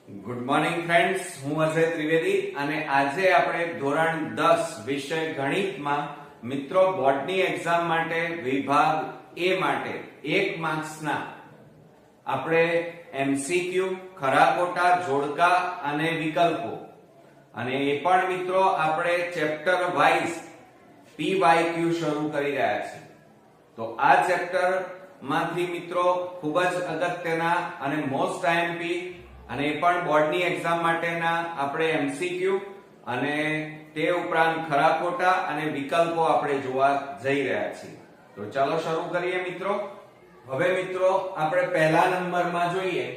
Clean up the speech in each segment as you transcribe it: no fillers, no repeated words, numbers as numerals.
Good morning friends, હું અજય ત્રિવેદી અને આજે આપણે ધોરણ 10 વિષય ગણિતમાં મિત્રો બોર્ડની એક્ઝામ માટે વિભાગ એ માટે 1 માર્ક્સના આપણે એમસીક્યુ, ખરા ખોટા, જોડકા અને વિકલ્પો અને એ પણ મિત્રો આપણે ચેપ્ટર વાઇઝ પીવાયક્યુ શરૂ કરી રહ્યા છીએ. તો આ ચેપ્ટર માંથી મિત્રો ખૂબ જ અગત્યના અને મોસ્ટ આઈએમપી અને એ પણ બોર્ડની એક્ઝામ માટેના આપણે એમસીક્યુ અને તે ઉપરાંત ખરા ખોટા અને વિકલ્પો આપણે જોવા જઈ રહ્યા છીએ. તો ચાલો શરૂ કરીએ મિત્રો. હવે મિત્રો આપણે પહેલા નંબરમાં જોઈએ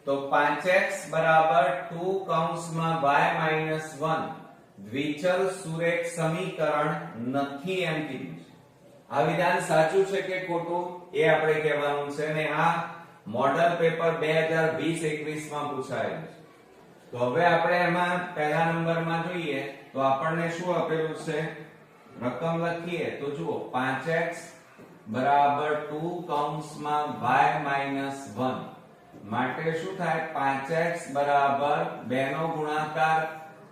તો 5x બરાબર 2 કૌંસમાં y - 1 દ્વિચલ સુરેખ સમીકરણ નથી એમ કીધું છે. આ વિધાન સાચું છે કે ખોટું એ આપણે કહેવાનું છે ને આ મોડલ પેપર 2020-21 માં પૂછાયેલું છે. તો હવે આપણે એમાં પહેલા નંબરમાં જોઈએ તો આપણને શું આપેલું છે, રકમ લખીએ તો જુઓ 5x બરાબર 2 કૌંસમાં y - 1 માટે શું થાય, 5x બરાબર 2 નો ગુણાકાર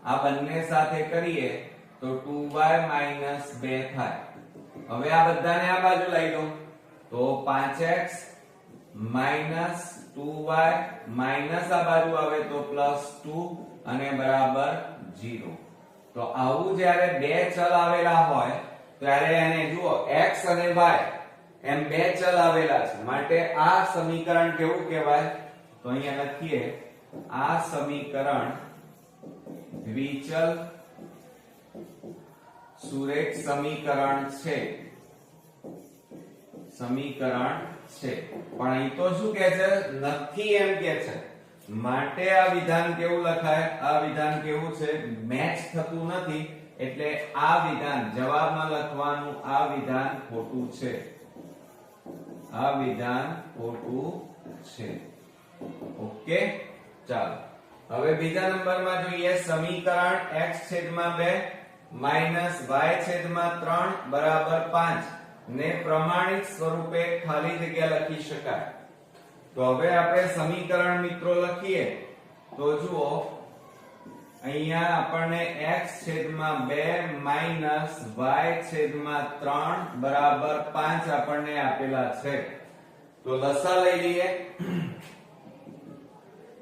આ બંને સાથે કરીએ તો 2y - 2 થાય. હવે આ બધાને આ બાજુ લઈ લો તો 5x માઇનસ 2y માઇનસ આ બાજુ આવે તો +2 અને બરાબર 0. તો આવું જ્યારે બે ચલ આવેલા હોય ત્યારે એને જુઓ x અને y એમ બે ચલ આવેલા છે માટે આ સમીકરણ કેવું કહેવાય, તો અહીંયા લખીએ આ સમીકરણ દ્વિચલ સુરેખ સમીકરણ છે. પણ અહીં તો શું કહે છે, નથી એમ કે છે માટે આ વિધાન કેવું લખાય, આ વિધાન કેવું છે, મેચ થતું નથી એટલે આ વિધાન જવાબમાં લખવાનું આ વિધાન ખોટું છે. આ વિધાન ખોટું છે. ઓકે, ચાલો હવે બીજા નંબરમાં જોઈએ સમીકરણ x/2 y/3 બરાબર 5 ને પ્રમાણિત સ્વરૂપે ખાલી જગ્યા લખી શકાય. તો હવે આપણે સમીકરણ મિત્રો લખીએ તો જુઓ અહીંયા આપણને x/2 y/3 બરાબર 5 આપણને આપેલા છે. તો લસા લઈ લઈએ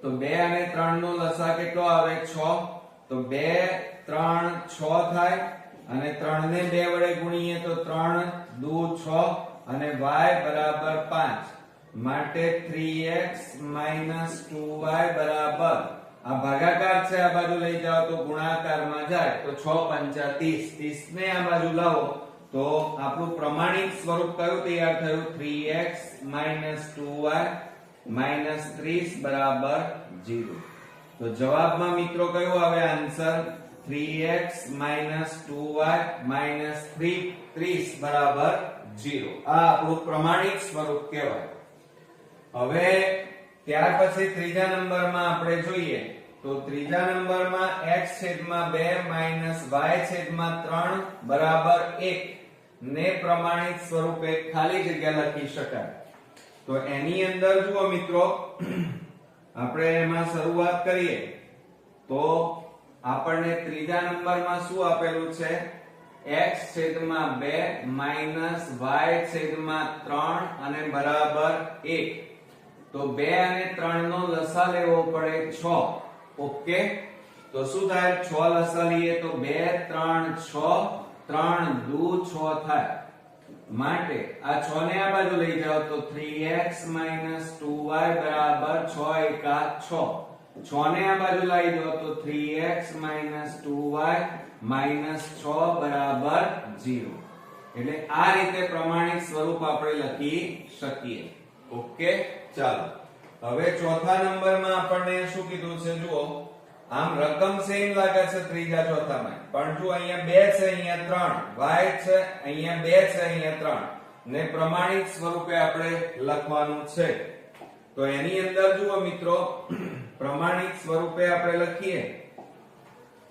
તો 2 અને 3 નો લસા કેટલો આવે, 6. તો 2 3 6 થાય અને 3 ને 2 વડે ગુણીએ તો 3 દુ 6 અને y બરાબર 5 માટે 3x - 2y બરાબર આ ભાગાકાર છે, આ બાજુ લઈ જાઓ તો ગુણાકારમાં જાય તો 6 5 30 30 ને આ બાજુ લાવો તો આપણું પ્રમાણિત સ્વરૂપ કયું તૈયાર થયું, 3x - 2y - 30 બરાબર 0. તો જવાબમાં મિત્રો કયું આવે આન્સર, 3x - 2y - 30 બરાબર 0. આ આપણું પ્રમાણિત સ્વરૂપ કહેવાય. હવે ત્યાર પછી ત્રીજા નંબરમાં આપણે જોઈએ તો ત્રીજા નંબરમાં x/2 y/3 બરાબર 1 ને પ્રમાણિત સ્વરૂપે ખાલી જગ્યા લખી શકાય. તો એની અંદર જુઓ મિત્રો આપણે એમાં શરૂઆત કરીએ તો આપણને ત્રીજા નંબરમાં શું આપેલું છે, x/2 y/3 અને બરાબર 1. તો 2 અને 3 નો લસા લેવો પડે 6. ઓકે, તો શું થાય, 6 લસા લઈએ તો 2 3 6 3 દુ 6 થાય માટે આ 6 ને આ બાજુ લઈ જાઓ તો 3x - 2y બરાબર 6 એકા 6. 6 ને આ બાજુ લઈ દો તો 3x - 2y - 6 બરાબર 0. એટલે આ રીતે પ્રમાણિત સ્વરૂપ આપણે લખી શકીએ. ઓકે, ચાલો હવે ચોથા નંબરમાં આપણને શું કીધું છે, જુઓ આમ રકમ સેમ લાગે છે ત્રીજા ચોથામાં પણ જો અહીંયા 2 છે, અહીંયા 3 y છે, અહીંયા 2 છે, અહીંયા 3 ને પ્રમાણિત સ્વરૂપે આપણે લખવાનું છે. તો એની અંદર જુઓ મિત્રો પ્રમાણિત સ્વરૂપે આપણે લખીએ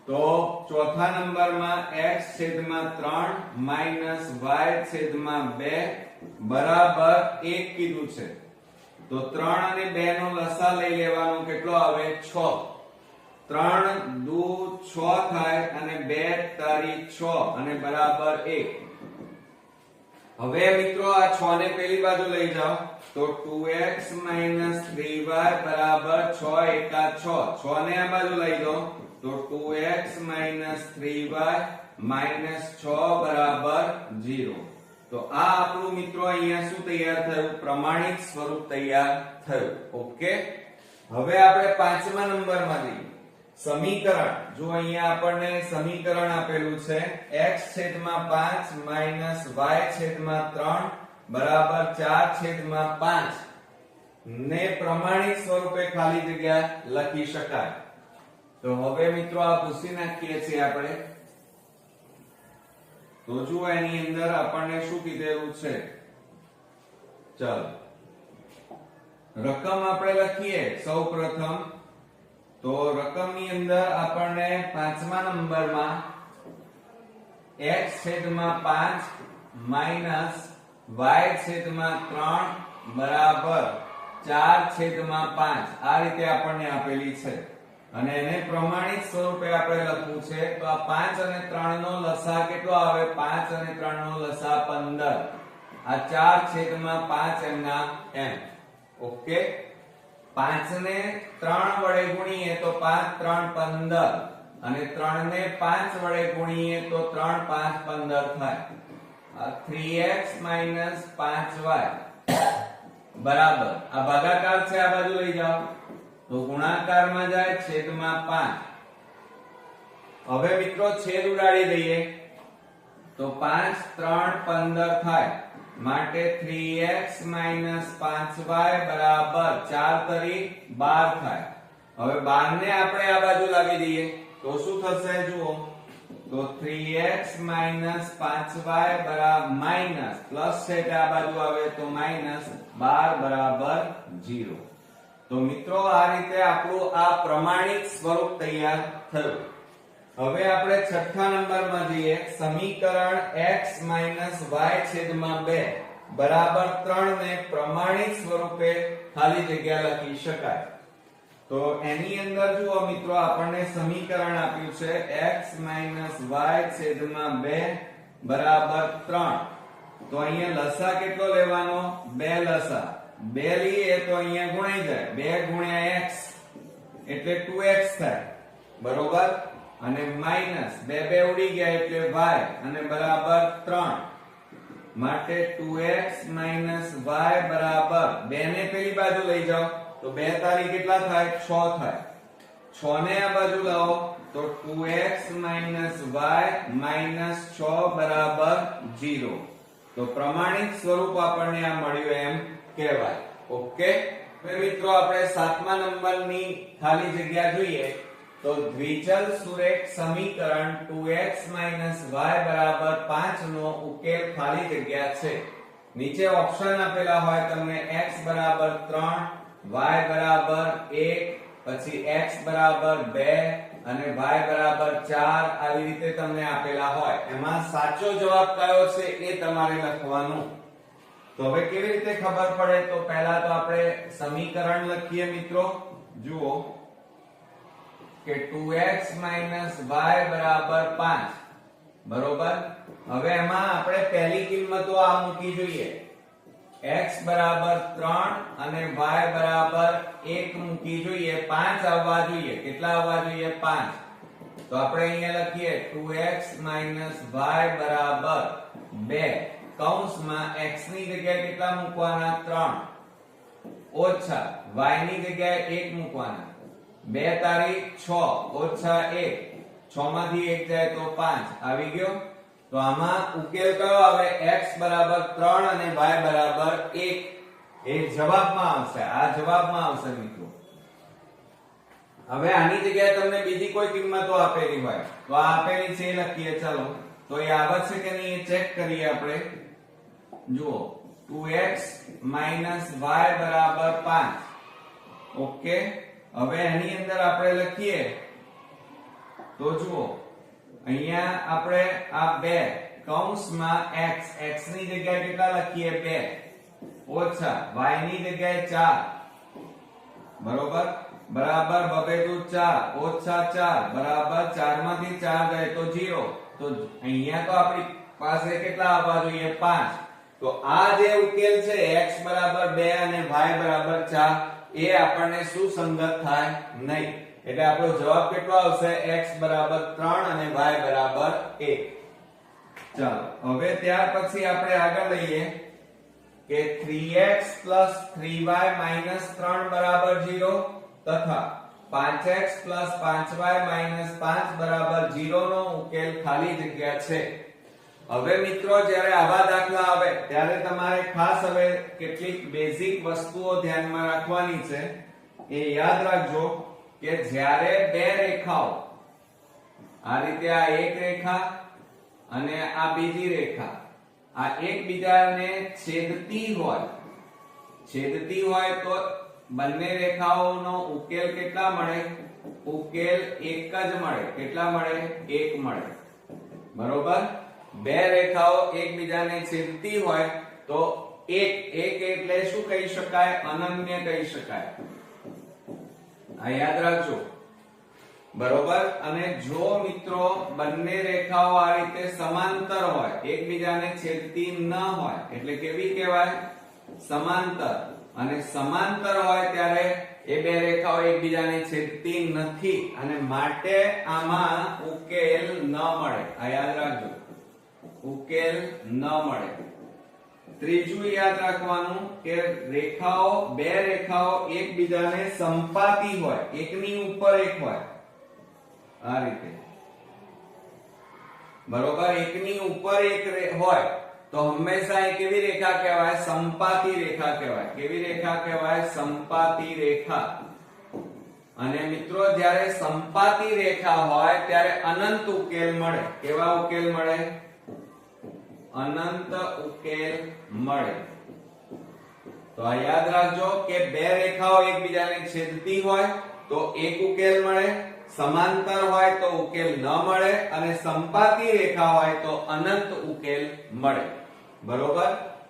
તો ચોથા નંબરમાં x/3 - y/2 બરાબર 1 કીધું છે. તો 3 અને 2 નો લસા લઈ લેવાનો, કેટલો આવે 6. 3 દુ 6 થાય અને 2 તારી 6 અને બરાબર 1. હવે મિત્રો આ 6 ને પેલી બાજુ લઈ જાઓ તો 2x 3y બરાબર 6 એકા 6. 6 ને આ બાજુ લઈ જાઓ તો 2x 3y -6 બરાબર 0. તો આ આપણું મિત્રો અહીંયા શું તૈયાર થયું? પ્રમાણિત સ્વરૂપ તૈયાર થયું. ઓકે, હવે આપણે 5મા નંબરમાં જઈએ. સમીકરણ, જો અહીંયા આપણને સમીકરણ આપેલું છે x/5 y/3 બરાબર 4/5 ને પ્રમાણિત સ્વરૂપે ખાલી જગ્યા લખી શકાય. તો હવે મિત્રો આ પૂછી નાખીએ છીએ આપણે. તો જો એની અંદર આપણને શું કીધેલું છે? ચાલો રકમ આપણે લખીએ સૌપ્રથમ. તો રકમની અંદર આપણને 5મા નંબરમાં x/5 y/3 બરાબર 4/5 આ રીતે આપણને આપેલી છે અને એને પ્રમાણિત સ્વરૂપે આપણે લખવું છે. તો આ 5 અને 3 નો લસા કેટલો આવે? 5 અને 3 નો લસા 15. આ 4/5 એમના એમ. ઓકે, 5 ને 3 વડે ગુણીએ તો 5 3 15 અને 3 ને 5 વડે ગુણીએ તો 3 5 15 થાય. 3x 5y બરાબર, આ ભાગાકાર છે, આ બાજુ લઈ જાઓ તો ગુણાકારમાં જાય છેદમાં 5. હવે મિત્રો છેદ ઉડાડી દઈએ તો 5 3 15 થાય. માટે 3x 5y બરાબર 4 તરી 12 થાય. હવે 12 ને આપણે આ બાજુ લાવી દઈએ તો શું થશે? જુઓ તો 3x 5y બરાબર માઈનસ પ્લસ છે એટલે આ બાજુ આવે તો માઈનસ 12 બરાબર 0. તો મિત્રો આ રીતે આપણું આ પ્રમાણિત સ્વરૂપ તૈયાર થયું. હવે આપણે 6થા નંબરમાં જઈએ. સમીકરણ x y/2 બરાબર 3 ને પ્રમાણિત સ્વરૂપે ખાલી જગ્યા લખી શકાય. તો એની અંદર જુઓ મિત્રો આપણને સમીકરણ આપ્યું છે x y/2 બરાબર 3. તો અહીંયા લસા કેટલો લેવાનો? 2 લસા. 2 લઈએ તો અહીંયા ગુણાઈ જાય. 2 ગુણ્યા x એટલે 2x થાય. બરોબર, અને માઈનસ 2 ઉડી ગયા એટલે y અને બરાબર 3. માટે 2x y બરાબર 2 ને પેલી બાજુ લઈ જાઓ તો 2 તારી કેટલા થાય? 6 થાય. 6 ને આ બાજુ લાવો તો 2x y -6 બરાબર 0. તો પ્રમાણિત સ્વરૂપ આપણને આ મળ્યું એમ કહેવાય. ઓકે, હવે મિત્રો આપણે 7મા નંબરની ખાલી જગ્યા જોઈએ. તો દ્વિચલ સુરેખ સમીકરણ 2x y બરાબર 5 નો ઉકેલ ખાલી જગ્યા છે. નીચે ઓપ્શન આપેલા હોય તમને x બરાબર 3, y બરાબર 1, પછી x બરાબર 2 અને y બરાબર 4 આવી રીતે તમને આપેલા હોય. એમાં સાચો જવાબ કયો છે એ તમારે લખવાનું. તો હવે કેવી રીતે ખબર પડે? તો પહેલા તો આપણે સમીકરણ લખીએ મિત્રો. જુઓ કે 2x y બરાબર 5. બરોબર, હવે એમાં આપણે પહેલી કિંમતો આ મૂકી જોઈએ. x બરાબર 3 અને y બરાબર 1 મૂકી જોઈએ. 5 આવવા જોઈએ. કેટલા આવવા જોઈએ? 5. તો આપણે અહીંયા લખીએ 2x y બરાબર 2 કૌંસમાં x ની જગ્યાએ કેટલા મૂકવાના? 3 ઓછા y ની જગ્યાએ 1 મૂકવાના. 2 તારી 6 ઓછા 1. 6 માંથી 1 જાય તો 5 આવી ગયો. તો આમાં ઉકેલ કયો આવે? x બરાબર 3 અને y બરાબર 1 એ જવાબમાં આવશે. આ જવાબમાં આવશે મિત્રો. હવે આની જગ્યાએ તમને બીજી કોઈ કિંમતો આપેલી હોય તો આ આપેલી છે એ લખીએ. ચાલો તો એ આવે છે કે નહીં એ ચેક કરીએ આપણે. જુઓ 2x y બરાબર 5. ઓકે, હવે એની અંદર આપણે લખીએ તો જુઓ અહીંયા આપણે આ 2 કૌંસમાં x ની જગ્યાએ કેટલા લખીએ? 2. ઓછા y ની જગ્યાએ 4 બરોબર બરાબર બબેતું 4 ઓછા 4 બરાબર 4 માંથી 4 જાય તો 0 તો અહીંયા તો આપણી પાસે કેટલા આવવા જોઈએ 5 તો આ જે ઉકેલ છે x બરાબર 2 અને y બરાબર 4 એ આપણને સુસંગત થાય નહીં એટલે આપણો જવાબ કેટલો આવશે x બરાબર 3 અને y બરાબર 1 ચાલો હવે ત્યાર પછી આપણે આગળ લઈએ કે 3x 3y 3 બરાબર 0 તથા 5x 5y 5 બરાબર 0 નો ઉકેલ ખાલી જગ્યા છે હવે મિત્રો જ્યારે આવા દાખલા આવે ત્યારે તમારે ખાસ હવે કેટલીક બેઝિક વસ્તુઓ ધ્યાનમાં રાખવાની છે એ યાદ રાખજો કે જ્યારે બે રેખાઓ આ રીતે આ એક રેખા અને આ બીજી રેખા આ એકબીજાને છેદતી હોય તો બંને રેખાઓનો ઉકેલ કેટલા મળે ઉકેલ એક જ મળે કેટલા મળે એક મળે બરોબર બે રેખાઓ એકબીજાને છેદતી હોય તો એક એટલે શું કહી શકાય અનન્ય કહી શકાય આ યાદ રાખજો બરોબર અને જો મિત્રો બંને રેખાઓ આ રીતે સમાંતર હોય એકબીજાને છેદતી ન હોય એટલે કેવી કહેવાય સમાંતર અને સમાંતર હોય ત્યારે એ બે રેખાઓ એકબીજાને છેદતી નથી અને માટે આમાં ઉકેલ ન મળે આ યાદ રાખજો ઉકેલ ન મળે ત્રીજું યાદ રાખવાનું કે બે રેખાઓ એકબીજાને સંપાતી હોય એકની ઉપર એક હોય આ રીતે બરોબર એકની ઉપર એક હોય તો હંમેશા એ કેવી રેખા કહેવાય સંપાતી રેખા કહેવાય કેવી રેખા કહેવાય સંપાતી રેખા અને મિત્રો જ્યારે સંપાતી રેખા હોય ત્યારે અનંત ઉકેલ મળે કેવા ઉકેલ મળે અનંત ઉકેલ મળે તો આ યાદ રાખજો કે બે રેખાઓ એકબીજાને છેદતી હોય તો એક ઉકેલ મળે સમાંતર હોય તો ઉકેલ ન મળે અને સંપાતી રેખા હોય તો અનંત ઉકેલ મળે બરોબર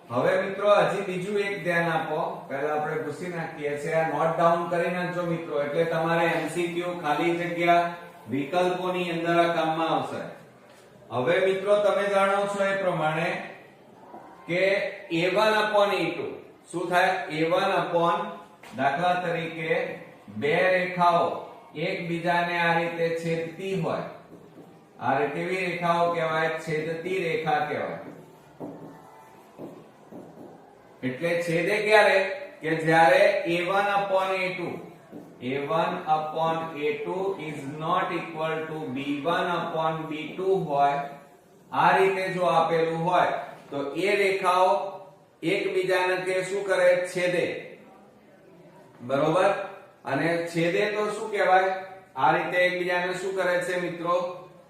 હવે મિત્રો હજી બીજું એક ધ્યાન આપો પહેલા આપણે પૂછી નાખીએ છે આ નોટ ડાઉન કરી નાખજો મિત્રો એટલે તમારે એમસીક્યુ ખાલી જગ્યા વિકલ્પોની અંદર આ કામમાં આવશે હવે મિત્રો તમે જાણો છો એ પ્રમાણે કે a1/a2 શું થાય a1 દાખલા તરીકે બે રેખાઓ એકબીજાને આ રીતે છેદતી હોય આ કેવી રેખાઓ કહેવાય છેદતી રેખા કહેવાય એટલે છેદે ક્યારે કે જ્યારે a1/a2 is not equal to b1/b2 હોય આ રીતે જો આપેલું હોય તો એ રેખાઓ એકબીજાને તે શું કરે છેદે બરોબર અને છેદે તો શું કહેવાય આ રીતે એકબીજાને શું કરે છે મિત્રો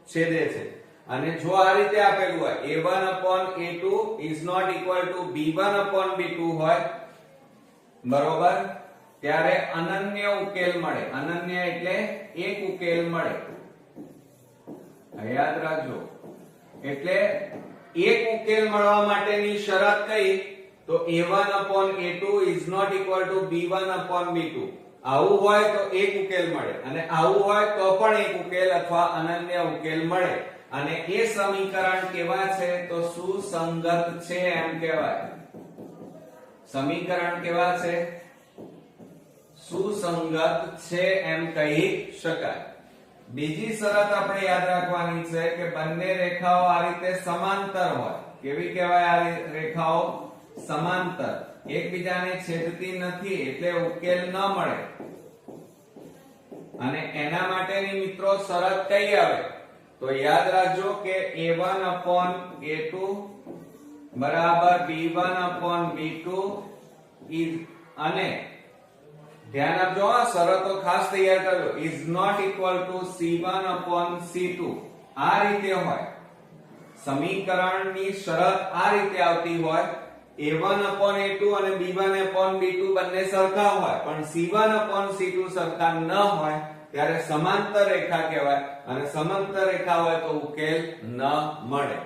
છેદે છે અને જો આ રીતે આપેલું હોય a1/a2 is not equal to b1/b2 હોય બરોબર ત્યારે અનન્ય ઉકેલ મળે અનન્ય એટલે એક ઉકેલ મળે યાદ રાખજો એટલે એક ઉકેલ મળવા માટેની શરત કઈ તો a1/a2 is not equal to b1/b2 આવું હોય તો એક ઉકેલ મળે અને આવું હોય તો પણ એક ઉકેલ અથવા અનન્ય ઉકેલ મળે અને એ સમીકરણ કેવા છે તો સુસંગત છે એમ કહેવાય સમીકરણ કેવા છે સુસંગત છે એમ કહી શકાય બીજી શરત આપણે યાદ રાખવાની છે કે બંને રેખાઓ આ રીતે સમાંતર હોય કેવી કહેવાય આ રેખાઓ સમાંતર એકબીજાને છેદતી નથી એટલે ઉકેલ ન મળે અને એના માટેની મિત્રો શરત કઈ આવે તો યાદ રાખજો કે a1/a2 બરાબર b1/b2 અને ધ્યાન આપજો આ શરતો ખાસ તૈયાર કરજો is not equal to c1/c2 આ રીતે હોય સમીકરણની શરત આ રીતે આવતી હોય a1/a2 અને b1/b2 બંને સરખા હોય પણ c1/c2 સરખા ન હોય ત્યારે સમાંતર રેખા કહેવાય અને સમાંતર રેખા હોય તો ઉકેલ ન મળે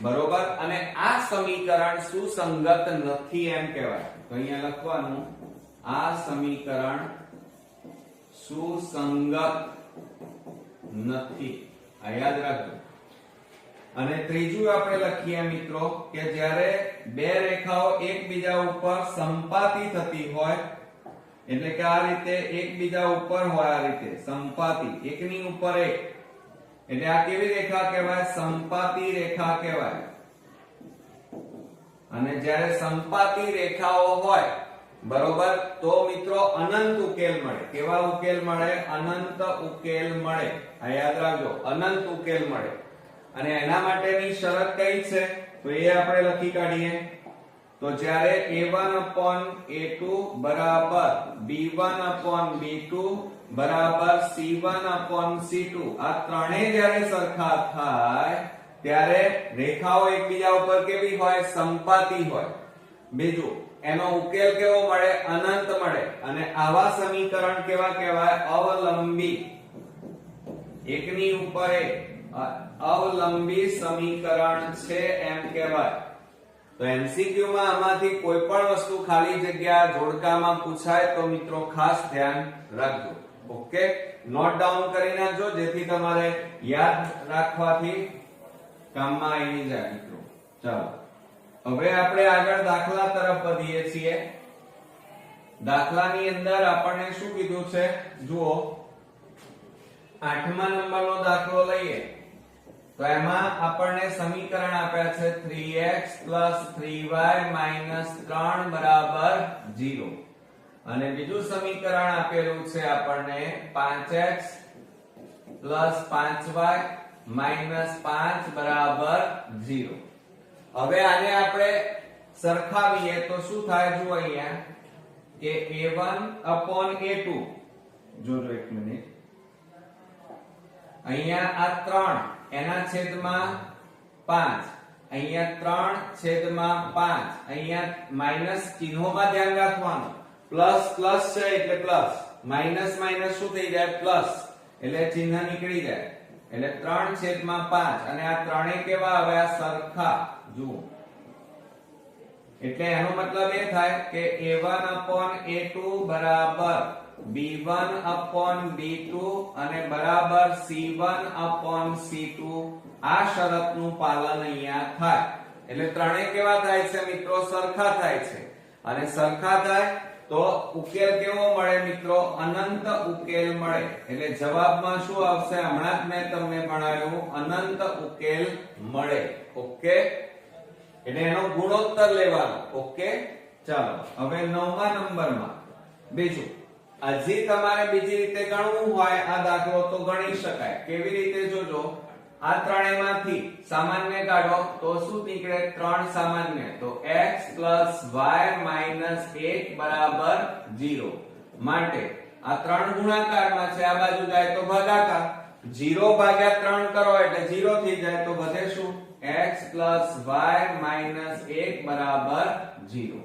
બરોબર, અને આ સમીકરણ સુસંગત નથી એમ કહેવાય. તો અહીંયા લખવાનું આ સમીકરણ સુસંગત નથી, આ યાદ રાખજો. અને ત્રીજું આપણે લખીએ મિત્રો કે જ્યારે બે રેખાઓ એકબીજા ઉપર સંપાતી થતી હોય, એટલે કે આ રીતે એકબીજા ઉપર હોય, આ રીતે સંપાતી, એકની ઉપર એક, એટલે આ કેવી રેખા કહેવાય? સંપાતી રેખા કહેવાય. અને જ્યારે સંપાતી રેખાઓ હોય, બરોબર, તો મિત્રો અનંત ઉકેલ મળે. કેવા ઉકેલ મળે? અનંત ઉકેલ મળે. આ યાદ રાખજો, અનંત ઉકેલ મળે. અને એના માટેની શરત કઈ છે? તો એ આપણે લખી કાઢીએ. તો જ્યારે a1/a2 બરાબર b1/b2 બરાબર c1/c2 આ ત્રણેય જ્યારે સરખા થાય ત્યારે રેખાઓ એકબીજા ઉપર કેવી હોય? સંપાતી હોય. બીજું, એનો ઉકેલ કેવો મળે? અનંત મળે. અને આવા સમીકરણ કેવા કહેવાય? અવલંબી, એકની ઉપર એક અવલંબી સમીકરણ છે એમ કહેવાય. તો એમસીક્યુ માં આમાંથી કોઈ પણ વસ્તુ ખાલી જગ્યા જોડકામાં પૂછાય તો મિત્રો ખાસ ધ્યાન રાખજો. ઓકે, નોટ ડાઉન કરી નાખજો જેથી તમારે યાદ રાખવાથી કામમાં આવી જાય મિત્રો. ચાલો હવે આપણે આગળ દાખલા તરફ વધીએ છીએ. દાખલાની અંદર આપણને શું કીધું છે? જુઓ, 8મા નંબરનો દાખલો લઈએ તો એમાં આપણને સમીકરણ આપ્યા છે 3x 3y 3 બરાબર 0. અને બીજું સમીકરણ આપેલું છે આપણને 5x 5y 5 બરાબર 0. હવે આને આપણે સરખાવીએ તો શું થાય? જુઓ અહીંયા કે a1/a2, જોજો એક મિનિટ, અહીંયા આ 3 એના છેદમાં 5, અહીંયા 3/5, અહીંયા માઈનસ ચિહ્નોમાં ધ્યાન રાખવાનું. પ્લસ પ્લસ છે એટલે પ્લસ, માઈનસ માઈનસ શું થઈ જાય? પ્લસ, એટલે ચિહ્ન નીકળી જાય. એટલે 3/5 અને આ ત્રણેય કેવા આવ્યા? સરખા. જુઓ, એટલે એનો મતલબ એ થાય કે a1/a2 બરાબર b1/b2 અને બરાબર c1/c2. આ શરતનું પાલન અહીંયા થાય. એટલે ત્રણેય કેવા થાય છે મિત્રો? સરખા થાય છે. અને સરખા થાય તો ઉકેલ કેવો મળે મિત્રો? અનંત ઉકેલ મળે. એટલે જવાબમાં શું આવશે? હમણાં જ મેં તમને ભણાવ્યું, અનંત ઉકેલ મળે. ઓકે, એટલે એનો ગુણોત્તર લેવાનો. ઓકે, ચાલો હવે 9મા નંબરમાં બીજું. હજી તમારે બીજી રીતે ગણવું હોય આ દાખલો તો ગણી શકાય. કેવી રીતે? જોજો, આ ત્રણેયમાંથી સામાન્ય કાઢો તો શું નીકળે? 3 સામાન્ય, તો x y 1 બરાબર 0. માટે આ 3 ગુણાકારમાં છે, આ બાજુ જાય તો ભાગાકાર. 0 ભાગ્યા 3 કરો એટલે 0 થઈ જાય. તો વધે શું? x y 1 બરાબર 0.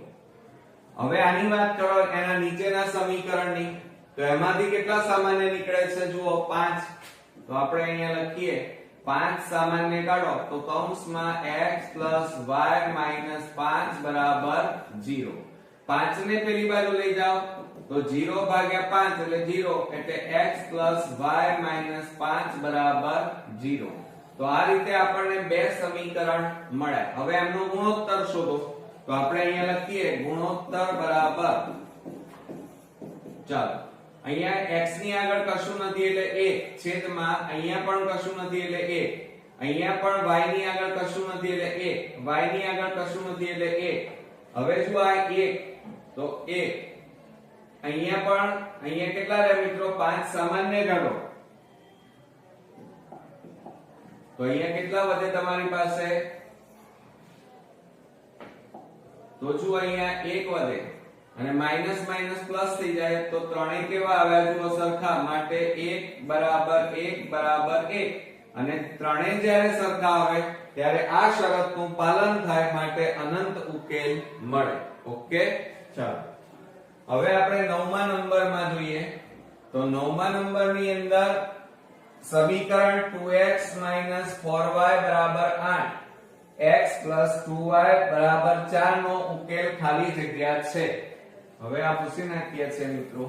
હવે આની વાત કરો એના નીચેના સમીકરણની, તો એમાંથી કેટલા સામાન્ય નીકળે છે? જુઓ, 5. તો આપણે અહીંયા લખીએ 5 સામાન્ય કાઢો તો કૌંસમાં x y 5 બરાબર 0. 5 ને પેલી બાજુ લઈ જાઓ તો 0 ભાગ્યા 5 એટલે 0, એટલે x y 5 બરાબર 0. તો આ રીતે આપણને બે સમીકરણ મળ્યા. હવે એમનો ગુણોત્તર શોધો. તો આપણે અહીંયા લખીએ ગુણોત્તર બરાબર, ચાલો અહીંયા x ની આગળ કશું નથી એટલે 1 છેદમાં અહીંયા પણ કશું નથી એટલે 1, અહીંયા પણ y ની આગળ કશું નથી એટલે 1, y ની આગળ કશું નથી એટલે 1. હવે જો આ 1 તો 1, અહીંયા પણ, અહીંયા કેટલા રહે મિત્રો? 5 સામાન્ય કાઢો તો અહીંયા કેટલા વધે તમારી પાસે? તો જો અહીંયા 1 વધે અને માઈનસ માઈનસ પ્લસ થઈ જાય તો ત્રણેય કેવા આવ્યા? જુઓ, સરખા. માટે 1 બરાબર 1 બરાબર 1. અને ત્રણેય જ્યારે સરખા આવે ત્યારે આ શરતનું પાલન થાય, માટે અનંત ઉકેલ મળે. ઓકે, ચાલો હવે આપણે 9મા નંબરમાં જોઈએ. તો 9મા નંબરની અંદર સમીકરણ 2x 4y બરાબર 8, x 2y 4 નો ઉકેલ ખાલી જગ્યા છે. હવે આ પૂછી નાખીએ છે મિત્રો.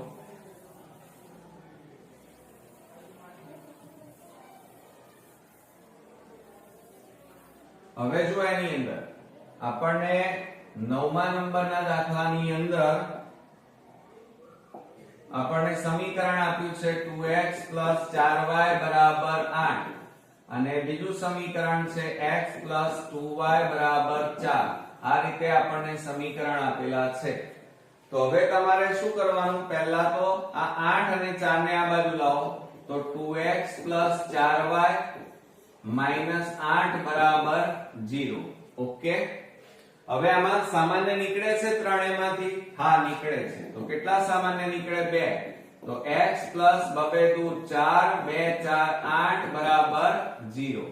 હવે જો એની અંદર આપણને 9મા નંબરના દાખલાની અંદર આપણને સમીકરણ આપ્યું છે 2x 4y 8 અને બીજું સમીકરણ છે x 2y 4. આ રીતે આપણને સમીકરણ આપેલા છે. તો હવે તમારે શું કરવાનું? પહેલા તો આ 8 અને 4 ને આ બાજુ લાવો તો 2x 4y -8 0. ઓકે. હવે આમાં સામાન્ય નીકળે છે ત્રણેયમાંથી? હા નીકળે છે. તો કેટલા સામાન્ય નીકળે? 2. તો x 2 4 2 4 8 0.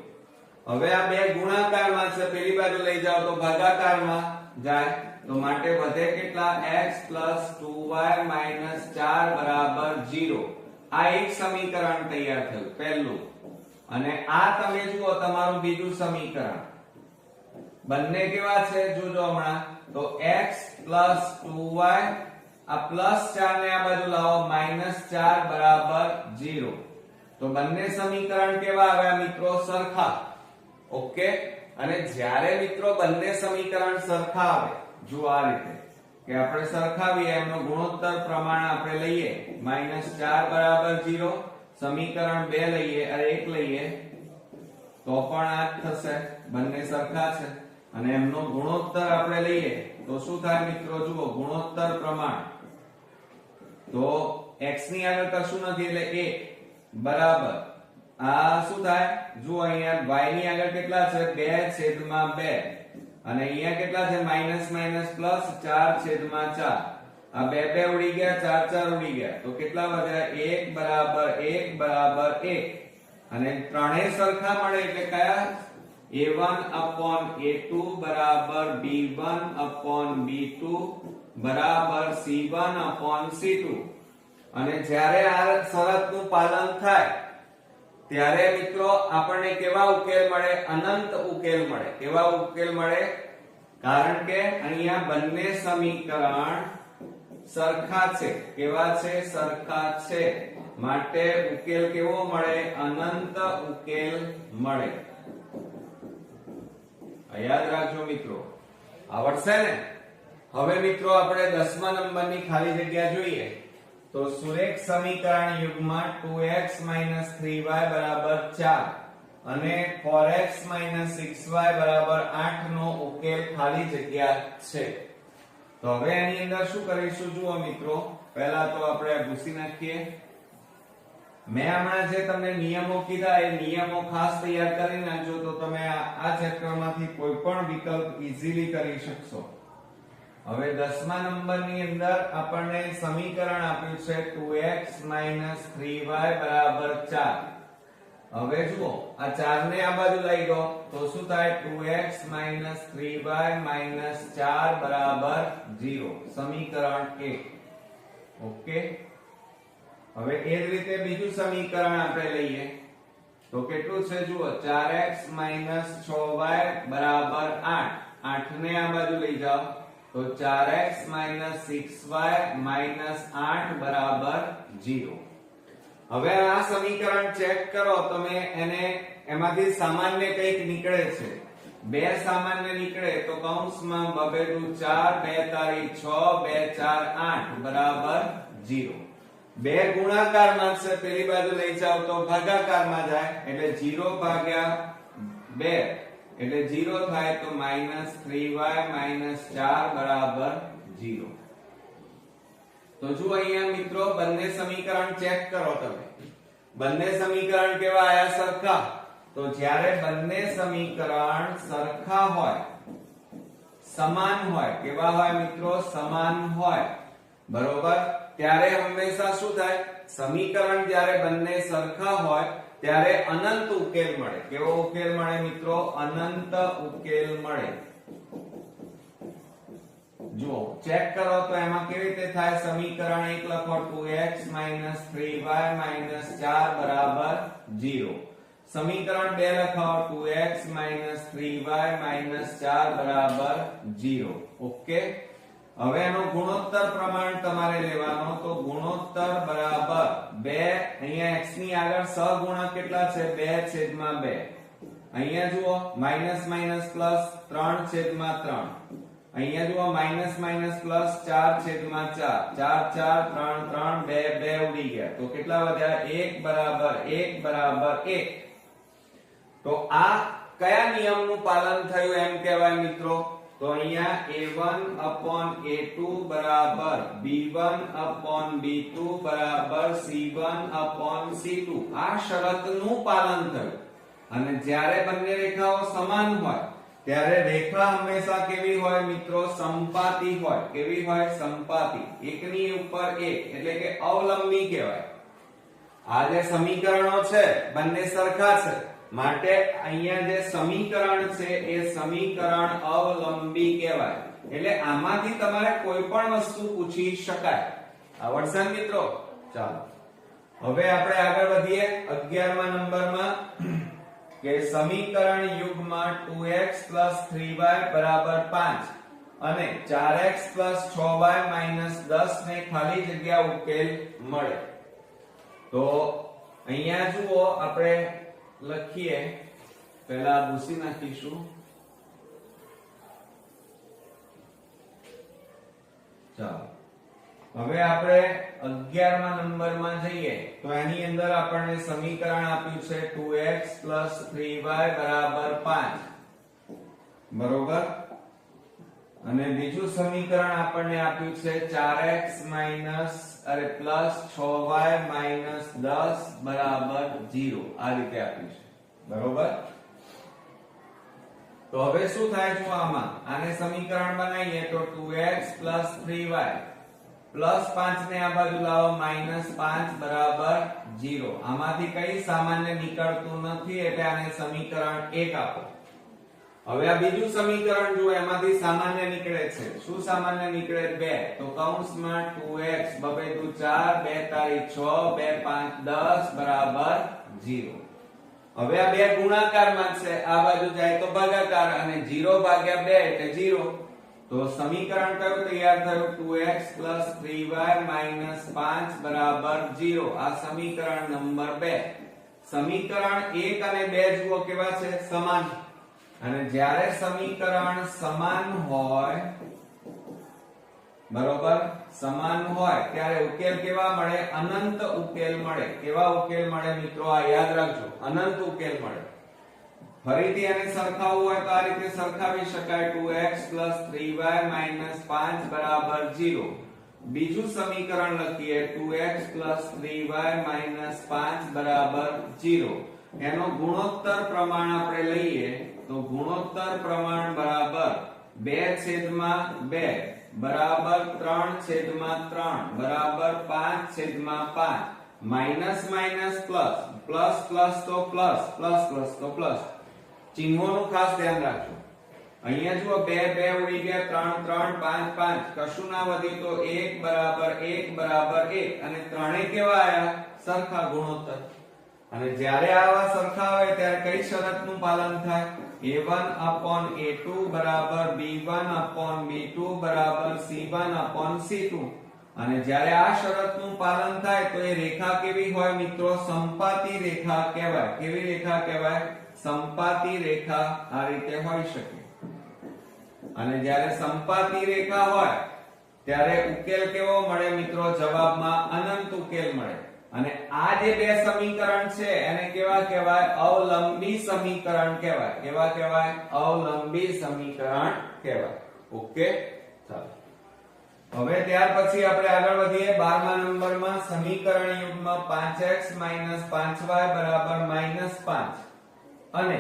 હવે આ બે ગુણાકારમાં છે, પેલી બાજુ લઈ જાઓ તો ભાગાકારમાં જાય. તો માટે વધે કેટલા? x 2y 4 0. આ એક સમીકરણ તૈયાર થયું પહેલું. અને આ તમે જુઓ તમારું બીજું સમીકરણ. બંને કેવા છે જોજો હમણાં. તો x 2y આ +4 ને આ બાજુ લાવો -4 0. તો બંને સમીકરણ કેવા આવ્યા મિત્રો? સરખા. ઓકે. અને જ્યારે મિત્રો બંને સમીકરણ સરખા આવે, જો આ રીતે કે આપણે સરખાવીએ, એમનો ગુણોત્તર પ્રમાણ આપણે લઈએ -4 0, સમીકરણ 2 લઈએ અને 1 લઈએ તો પણ આ જ થશે. બંને સરખા છે. અને એમનો ગુણોત્તર આપણે લઈએ તો શું થાય મિત્રો? જુઓ ગુણોત્તર પ્રમાણ. તો x ની આગળ કશું નથી એટલે 1 બરાબર આ શું થાય? જુઓ અહીંયા y ની આગળ કેટલા છે? 2/2. અને અહીંયા કેટલા છે? Minus minus plus 4/4. આ 2 ઉડી ગયા, 4 ઉડી ગયા. તો કેટલા વધ્યા? 1 બરાબર 1. અને ત્રણેય સરખા મળે એટલે કયા? a1/a2 બરાબર b1/b2 બરાબર c1/c2. અને જ્યારે આ શરતનું પાલન થાય ત્યારે મિત્રો આપણને કેવા ઉકેલ મળે? અનંત ઉકેલ મળે. કેવા ઉકેલ મળે? કારણ કે અહીંયા બંને સમીકરણ સરખા છે. કેવા છે? સરખા છે. માટે ઉકેલ કેવો મળે? અનંત ઉકેલ મળે. યાદ રાખજો મિત્રો, આવડશે ને? હવે મિત્રો આપણે 10મા નંબરની ખાલી જગ્યા જોઈએ. તો સુરેખ સમીકરણ યુગ્મ 2x 3y 4 અને 4x 6y 8 નો ઉકેલ ખાલી જગ્યા છે. તો હવે એની અંદર શું કરીશું? જુઓ મિત્રો, પહેલા તો આપણે ભૂસી નાખીએ. મેં હમણાં જે તમને નિયમો કીધા એ નિયમો ખાસ તૈયાર કરી નાખજો તો તમે આ ચેપ્ટરમાંથી કોઈ પણ વિકલ્પ ઈઝીલી કરી શકશો. હવે 10મા નંબરની અંદર આપણને સમીકરણ આપ્યું છે 2x 3y 4. હવે જુઓ આ 4 ને આ બાજુ લઈ દો તો શું થાય? 2x 3y 4 0. સમીકરણ 1. ઓકે. હવે એ જ રીતે બીજું સમીકરણ આપણે લઈએ તો કેટલું છે? જુઓ 4x 6y 8. 8 ને આ બાજુ લઈ જાઓ તો 4x 6y 8 0. હવે આ સમીકરણ ચેક કરો તમે. એને એમાંથી સામાન્ય કંઈક નીકળે છે. બે સામાન્ય નીકળે તો કૌંસમાં 2 2 4 2 તારી 6 2 4 8 0. બે ગુણાકારમાં છે, પેલી બાજુ લઈ જાવ તો ભાગાકારમાં જાય એટલે 0/2 એટલે 0 થાય તો -3y 4 0. તો જુઓ અહીંયા મિત્રો બંને સમીકરણ ચેક કરો તમે. બંને સમીકરણ કેવા આયા? સરખા. તો જ્યારે બંને સમીકરણ સરખા હોય, સમાન હોય, કેવા હોય મિત્રો? સમાન હોય. બરોબર. ત્યારે હંમેશા શું થાય? સમીકરણ જ્યારે બંને સરખા હોય ત્યારે અનંત ઉકેલ મળે. કેવો ઉકેલ મળે મિત્રો? અનંત ઉકેલ મળે. જુઓ ચેક કરો તો એમાં કેવી રીતે થાય? સમીકરણ 1 લખો 2x 3y 4 0. સમીકરણ 2 લખાવો 2x 3y 4 બરાબર 0. ઓકે, હવે એનો ગુણોત્તર પ્રમાણ તમારે લેવાનો. તો ગુણોત્તર બરાબર 2, અહીંયા x ની આગળ સહગુણક કેટલા છે 2/2. અહીંયા જુઓ માઈનસ માઈનસ પ્લસ 3/3. અહીંયા જુઓ માઈનસ માઈનસ પ્લસ 4/4. 4 4 3 3 2 2 ઉડી ગયા. તો કેટલા વધ્યા 1 બરાબર 1 બરાબર 1. તો આ કયા નિયમનું પાલન થયું એમ કહેવાય મિત્રો? તો અહીંયા a1/a2 બરાબર b1/b2 બરાબર c1/c2 આ શરતનું પાલન થયું. અને જ્યારે બંને રેખાઓ સમાન હોય ત્યારે રેખા હંમેશા કેવી હોય મિત્રો? સંપાતી હોય. કેવી હોય? સંપાતી. એકની ઉપર એક એટલે કે અવલંબી કહેવાય. આ જે સમીકરણો છે બંને સરખા છે માટે અહીંયા જે સમીકરણ છે એ સમીકરણ અવલંબી કહેવાય. એટલે આમાંથી તમારે કોઈ પણ વસ્તુ પૂછી શકાય. આવડશે મિત્રો? ચાલો હવે આપણે આગળ વધીએ 11મા નંબરમાં કે સમીકરણ યુગ્મ 2x 3y બરાબર 5 અને 4x 6y 10 ને ખાલી જગ્યા ઉકેલ મળે. તો અહીંયા જુઓ આપણે લખીએ, પહેલા ભૂસી નાખીશું. ચાલો હવે આપણે 11મા નંબરમાં જઈએ તો એની અંદર આપણને સમીકરણ આપ્યું છે 2x 3y બરાબર 5 બરોબર. અને બીજું સમીકરણ આપણને આપ્યું છે 4x પ્લસ 6y 10 બરાબર 0. આ રીતે આપ્યું છે બરોબર. તો હવે શું થાય છે આમાં? આને સમીકરણ બનાવીએ તો 2x 3y પ્લસ 5 ને આ બાજુ લાવો -5 બરાબર 0. આમાંથી કઈ સામાન્ય નીકળતું નથી એટલે આને સમીકરણ 1 આપો. હવે આ બીજું સમીકરણ જો એમાંથી સામાન્ય નીકળે છે. શું સામાન્ય નીકળે? 2. તો કૌંસમાં 2x 2 4 2 તારી 6 2 5 10 બરાબર 0. હવે આ બે ગુણાકારમાં છે, આ બાજુ જાય તો ભાગાકાર અને 0 ભાગ્યા 2 એટલે 0. તો સમીકરણ કયું તૈયાર થયું? 2x 3y 5 બરાબર 0. આ સમીકરણ નંબર 2. સમીકરણ 1 અને 2 જુઓ કેવા છે? સમાન. અને જ્યારે સમીકરણ સમાન હોય બરોબર, સમાન હોય ત્યારે ઉકેલ કેવા મળે? અનંત ઉકેલ મળે. કેવા ઉકેલ મળે મિત્રો? આ યાદ રાખજો, અનંત ઉકેલ મળે. ફરીથી આને સરખાવવું હોય તો આ રીતે સરખાવી શકાય. 2x 3y 5 બરાબર 0. બીજું સમીકરણ લખીએ 2x 3y 5 બરાબર 0. એનો ગુણોત્તર પ્રમાણ આપણે લઈએ તો ગુણોત્તર પ્રમાણ બરાબર 2/2 બરાબર 3/3 બરાબર 5/5. Minus minus plus, plus plus તો પ્લસ, પ્લસ પ્લસ તો પ્લસ. ચિહ્નોનું ખાસ ધ્યાન રાખજો. અહીંયા જુઓ 2 2 ઉડી ગયા, 3 3 5 5 કશું ના વધ્યું તો 1 બરાબર 1 બરાબર 1 અને ત્રણે કેવા આયા? સરખા ગુણોત્તર. અને જ્યારે આવા સરખા હોય ત્યારે કઈ શરતનું પાલન થાય? a1/a2 બરાબર b1/b2 બરાબર c1/c2. અને જ્યારે આ શરતનું પાલન થાય તો એ રેખા કેવી હોય મિત્રો? સંપાતી રેખા કહેવાય. કેવી રેખા કહેવાય? સંપાતી રેખા આ રીતે હોઈ શકે. અને જ્યારે સંપાતી રેખા હોય ત્યારે ઉકેલ કેવો મળે મિત્રો? જવાબમાં અનંત ઉકેલ મળે. અને આ જે બે સમીકરણ છે એને કેવા કહેવાય? અવલંબી સમીકરણ કહેવાય. કેવા કહેવાય? અવલંબી સમીકરણ કહેવાય. ઓકે, ચાલો હવે ત્યાર પછી આપણે આગળ વધીએ 12મા નંબરમાં સમીકરણ યુગ્મ 5x 5y બરાબર -5 અને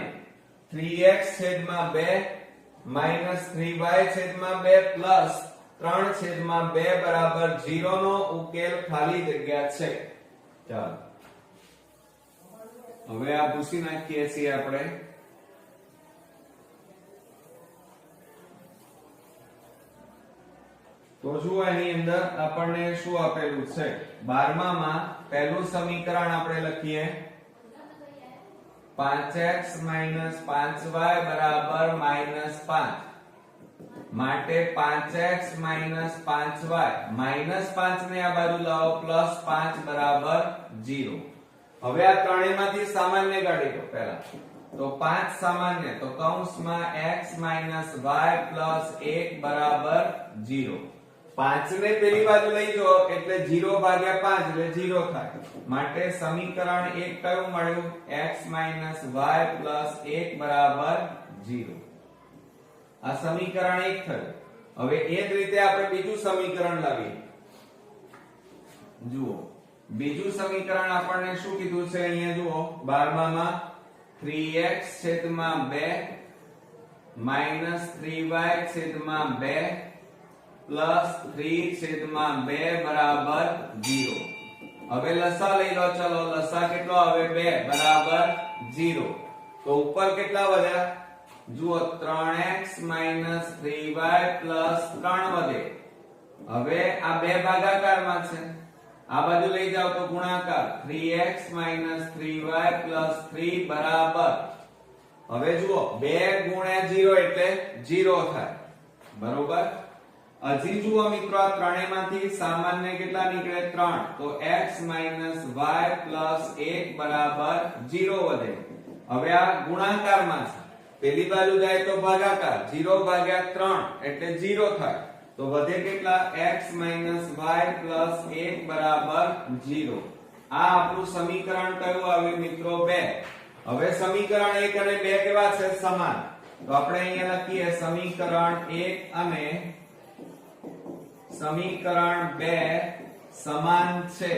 3x છેદમાં 2 3y છેદમાં 2 પ્લસ 3 છેદમાં 2 બરાબર 0 નો ઉકેલ ખાલી જગ્યા છે. ચાલો હવે આ ભૂસી નાખીએ છીએ આપણે. તો જુઓ એની અંદર આપણને શું આપેલું છે? 12મા માં પહેલું સમીકરણ આપણે લખીએ 5x - 5y બરાબર -5 માટે 5x - 5y -5 ને આ બાજુ લાવો +5 બરાબર 0. હવે આ ત્રણેયમાંથી સામાન્ય કાઢી લો પહેલા. તો 5 સામાન્ય, તો કૌંસમાં x - y + 1 બરાબર 0. 5 ને પેલી બાજુ લઈ જાઓ એટલે 0 ભાગ્યા 5 એટલે 0 થાય. માટે સમીકરણ 1 કયું મળ્યું? x - y + 1 બરાબર 0. આ સમીકરણ 1 થયું. હવે એ જ રીતે આપણે બીજું સમીકરણ લાવીએ. જુઓ, બીજું સમીકરણ આપણને શું કીધું છે? અહીંયા જુઓ 12માં 3x - 2 - 3y/2 +3/2 બરાબર 0. હવે લસા લઈ લો. ચલો લસા કેટલો આવે? 2 બરાબર 0. તો ઉપર કેટલા વધ્યા? જુઓ 3x - 3y + 3 વધે. હવે આ બે ભાગાકારમાં છે, આ બાજુ લઈ જાવ તો ગુણાકાર 3x - 3y + 3 બરાબર. હવે જુઓ 2 × 0 એટલે 0 થાય. બરોબર. હજી જુઓ મિત્રો, આ ત્રણેયમાંથી સામાન્ય કેટલા નીકળે? 3. તો x - y + 1 બરાબર 0 વધે. હવે આ ગુણાકારમાં છે, પેલી બાજુ જાય તો ભાગાકાર 0 ભાગ્યા 3 એટલે 0 થાય. તો વધે કેટલા? x - y + 1 બરાબર 0. આ આપણું સમીકરણ કયું આવ્યું મિત્રો? 2. હવે સમીકરણ 1 અને 2 કેવા છે? સમાન. તો આપણે અહીંયા લખીએ સમીકરણ 1 અને સમીકરણ 2 સમાન છે.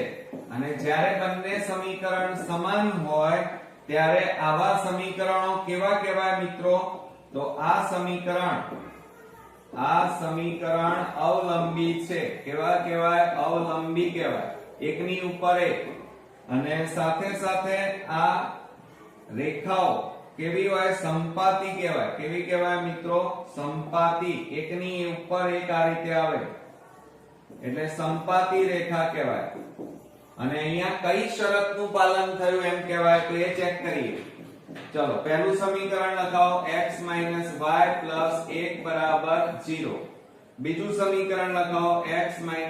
અને જ્યારે બંને સમીકરણ સમાન હોય ત્યારે આવા સમીકરણો કેવા કહેવાય મિત્રો? તો આ સમીકરણ અવલંબી છે. કેવા કહેવાય? અવલંબી કહેવાય. એકની ઉપર એક. અને સાથે સાથે આ રેખાઓ કેવી હોય? સંપાતી કહેવાય. કેવી કહેવાય મિત્રો? સંપાતી. એકની ઉપર એક આ રીતે આવે એટલે સંપાતી રેખા કહેવાય. અને અહીંયા કઈ શરતનું પાલન થયું એમ કહેવાય? તો એ ચેક કરીએ. ચલો પહેલું સમીકરણ લખાવો x - y + 1 બરાબર 0. બીજું સમીકરણ લખાવો x - y +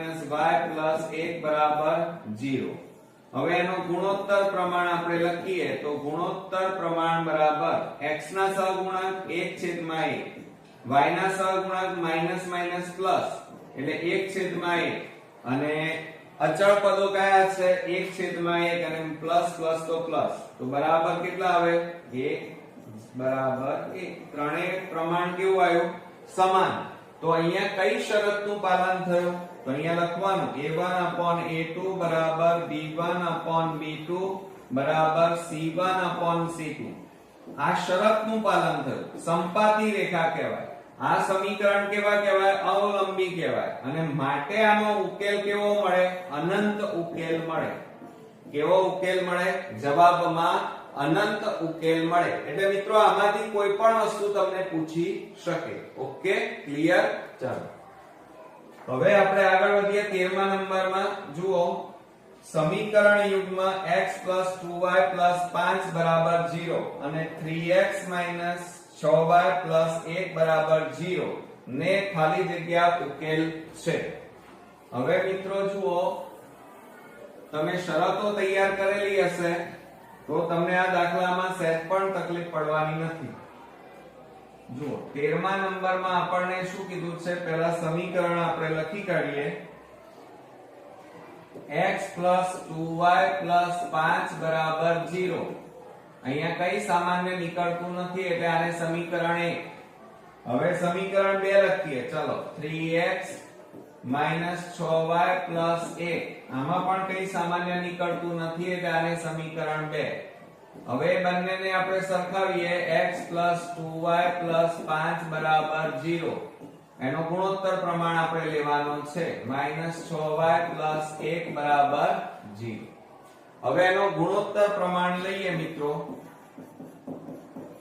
1 બરાબર 0. હવે એનો ગુણોત્તર પ્રમાણ આપણે લખીએ તો ગુણોત્તર પ્રમાણ બરાબર x ના સહગુણક 1/1, y ના સહગુણક માઈનસ પ્લસ એટલે 1/1, અને અચળ પદો કયા છે? 1/1 અને પ્લસ તો પ્લસ. તો બરાબર કેટલા આવે? 1 બરાબર 1. ત્રણેય પ્રમાણ કેવું આવ્યું? સમાન. તો અહીંયા કઈ શરતનું પાલન થયું? તો અહીંયા લખવાનું a1/a2 બરાબર b1/b2 બરાબર c1/c2. આ શરતનું પાલન થયું. સંપાતી રેખા કહેવાય. આ સમીકરણ કેવા કહેવાય? અવલંબી કહેવાય. અને માટે આનો ઉકેલ કેવો મળે? અનંત ઉકેલ મળે. કેવો ઉકેલ મળે? જવાબમાં અનંત ઉકેલ મળે. એટલે મિત્રો આમાંથી કોઈ પણ વસ્તુ તમને પૂછી શકે. Okay, clear? ચાલો હવે આપણે આગળ વધીએ 13મા નંબરમાં. જુઓ સમીકરણ યુગ્મ x + 2y + 5 બરાબર 0 અને 3x - 6y + 1 બરાબર 0 ને ખાલી જગ્યા ઉકેલ છે. હવે મિત્રો જુઓ, તમે શરતો તૈયાર કરેલી હશે તો તમને આ દાખલામાં સહેજ પણ તકલીફ પડવાની નથી. જુઓ 13મા નંબરમાં આપણને શું કીધું છે? પહેલા સમીકરણ આપણે લખી કાઢીએ. x + 2y + 5 બરાબર 0. અહીંયા કઈ સામાન્ય નીકળતું નથી એટલે આને સમીકરણ 1. હવે સમીકરણ 2 લખીએ. ચલો 3x - 6y + 1. આમાં પણ કઈ સામાન્ય નીકળતું નથી એટલે આને સમીકરણ 2. હવે બંનેને આપણે સરખાવીએ. x + 2y + 5 બરાબર 0. એનો ગુણોત્તર પ્રમાણ આપણે લેવાનો છે. -6y + 1 બરાબર 0. હવે એનો ગુણોત્તર પ્રમાણ લઈએ મિત્રો.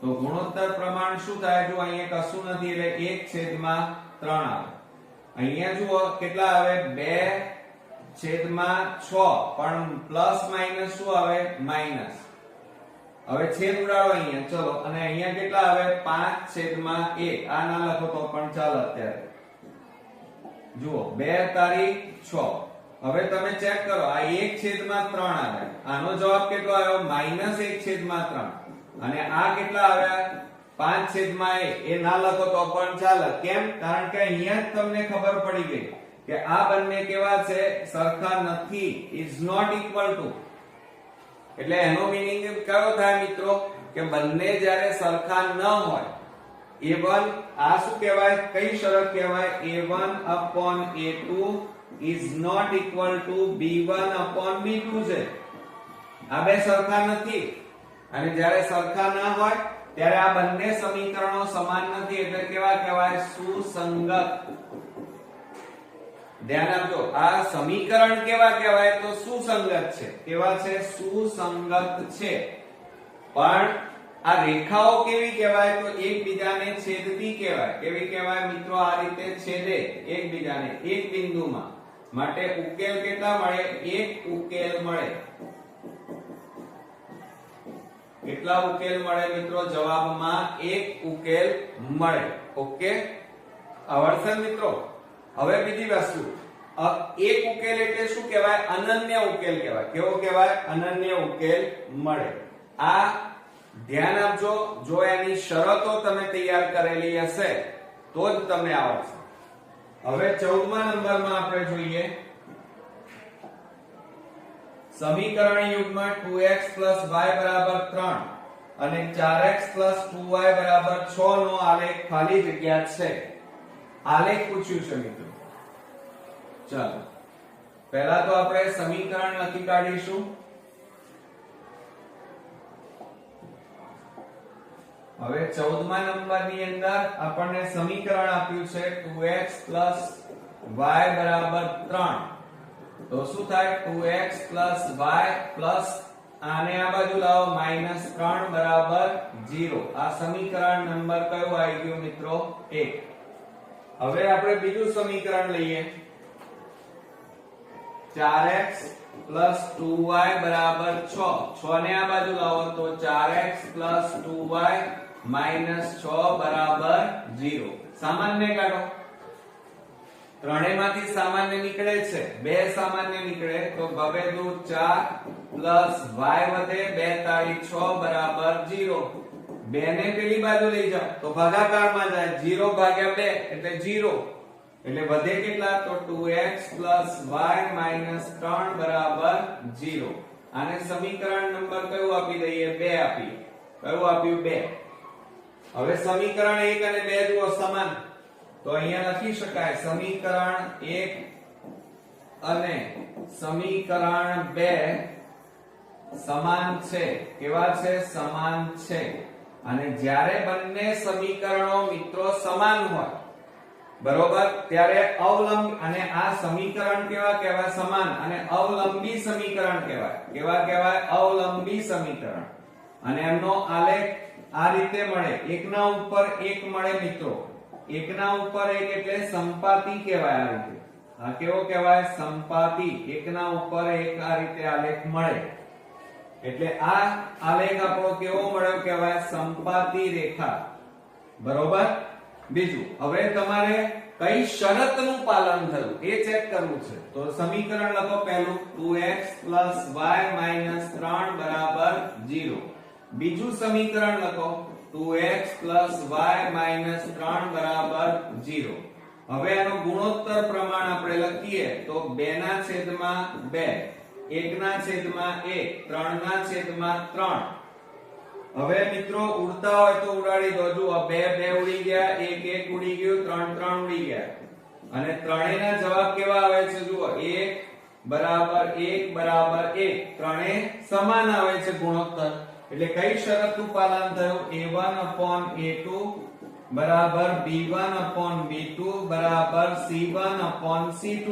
તો ગુણોત્તર પ્રમાણ શું થાય? જો અહીંયા કશું નથી એટલે 1/3 આવે. અહીંયા જુઓ કેટલા આવે? 2/6, પણ પ્લસ માઈનસ શું આવે? માઈનસ. હવે છેદ ઉડાડો અહીંયા, ચલો. અને અહીંયા કેટલા આવે? 5/1. આ ના લખો તો પણ ચાલે અત્યારે. જુઓ 2 તારીખ 6. હવે તમે ચેક કરો, આ 1/3 આવે. આનો જવાબ કેટલો આવ્યો? -1/3. અને આ કેટલા આવ્યા? 5/1. એ ના લખો તો પણ ચાલે. કેમ? કારણ કે અહીંયા જ તમને ખબર પડી ગઈ કે આ બંને કેવા છે? સરખા નથી. Is not equal to. એટલે એનો મીનિંગ કયો થાય મિત્રો? કે બંને જ્યારે સરખા ન હોય, a1 આ શું કહેવાય? કઈ શરત કહેવાય? a1/a2 is not equal to b1/b2 છે. આ બે સરખા નથી. અને જ્યારે સરખા ના હોય ત્યારે આ બંને સમીકરણો સમાન નથી. એટલે કેવા કહેવાય? સુસંગત. ધ્યાન આપજો, આ સમીકરણ કેવા કહેવાય? તો સુસંગત છે. કેવા છે? સુસંગત છે. પણ આ રેખાઓ કેવી કહેવાય? તો એકબીજાને છેદતી કહેવાય. કેવી કહેવાય મિત્રો? આ રીતે છેદે એકબીજાને એક બિંદુમાં. માટે ઉકેલ કેટલા મળે? એક ઉકેલ મળે. કેટલા ઉકેલ મળે મિત્રો? જવાબમાં એક ઉકેલ મળે. ઓકે, આવડશે મિત્રો? હવે બીજી વસ્તુ, એક ઉકેલ એટલે શું કહેવાય? અનન્ય ઉકેલ કહેવાય. કેવો કહેવાય? અનન્ય ઉકેલ મળે. આ ધ્યાન આપજો, જો એની શરતો તમે તૈયાર કરેલી હશે તો જ તમને આવડશે. હવે 14મા નંબરમાં આપણે જોઈએ સમીકરણ યુગ્મ 2x y 3 અને 4x 2y 6 નો આલેખ ખાલી જગ્યા છે. આલેખ પૂછ્યું છે મિત્રો. ચાલો પહેલા તો આપણે સમીકરણ લખી કાઢીશું. હવે 14મા નંબરની અંદર આપણને સમીકરણ આપ્યું છે 2x y 3. તો શું થાય? 2x y પ્લસ આને આ બાજુ લાવો -3 0. આ સમીકરણ નંબર કયો આવી ગયો મિત્રો? 1. હવે આપણે બીજું સમીકરણ લઈએ 4x 2y 6. 6 ને આ બાજુ લાવો તો 4x 2y -6 0. સામાન્ય કાઢો. ત્રણેયમાંથી સામાન્ય નીકળે છે, 2 સામાન્ય નીકળે તો 2 દુ 4 પ્લસ y વધે 2 તાળી 6 0. 2 ને પેલી બાજુ લઈ જાઓ તો ભાગાકારમાં જાય. 0 ભાગ્યા 2 એટલે 0. એટલે વધે કેટલા? તો 2x y -3 0. આને સમીકરણ નંબર કયું આપી દઈએ? 2 આપીએ. કયું આપ્યું? 2. હવે સમીકરણ 1 અને 2 જુઓ સમાન. તો અહીંયા લખી શકાય સમીકરણ 1 અને સમીકરણ 2 સમાન છે. કેવા છે? સમાન છે. અને જ્યારે બંને સમીકરણો મિત્રો સમાન હોય, બરોબર, ત્યારે અવલંબી, અને આ સમીકરણ કેવા કહેવાય? સમાન. અને અવલંબી સમીકરણ કહેવાય. કેવા કહેવાય? અવલંબી સમીકરણ. અને એમનો આલેખ આ રીતે મળે. એકના ઉપર એક મળે મિત્રો. એકના ઉપર એક એટલે સંપાતી કહેવાય. આ રીતે આ કેવો કહેવાય? સંપાતી. એકના ઉપર એક આ રીતે આલેખ મળે. એટલે આ આલેખ આપણો કેવો મળ્યો કહેવાય? સંપાતી રેખા. બરોબર. બીજું, હવે તમારે કઈ શરતનું પાલન થયું એ ચેક કરવું છે. તો સમીકરણ લખો પહેલું 2x y 3 0. બીજું સમીકરણ લખો 2x y -3 0. હવે આનો ગુણોત્તર પ્રમાણ આપણે લખીએ તો 2/2, 1/1, 3/3. હવે મિત્રો ઉડતા હોય તો ઉડાડી દો. જુઓ 2 ઉડી ગયા, 1 ઉડી ગયું, 3 ઉડી ગયા. અને ત્રણેયના જવાબ કેવા આવે છે? જુઓ 1 1 1. ત્રણેય સમાન આવે છે ગુણોત્તર. એટલે કઈ શરતનું પાલન થયું? a1/a2 b1/b2 c1/c2.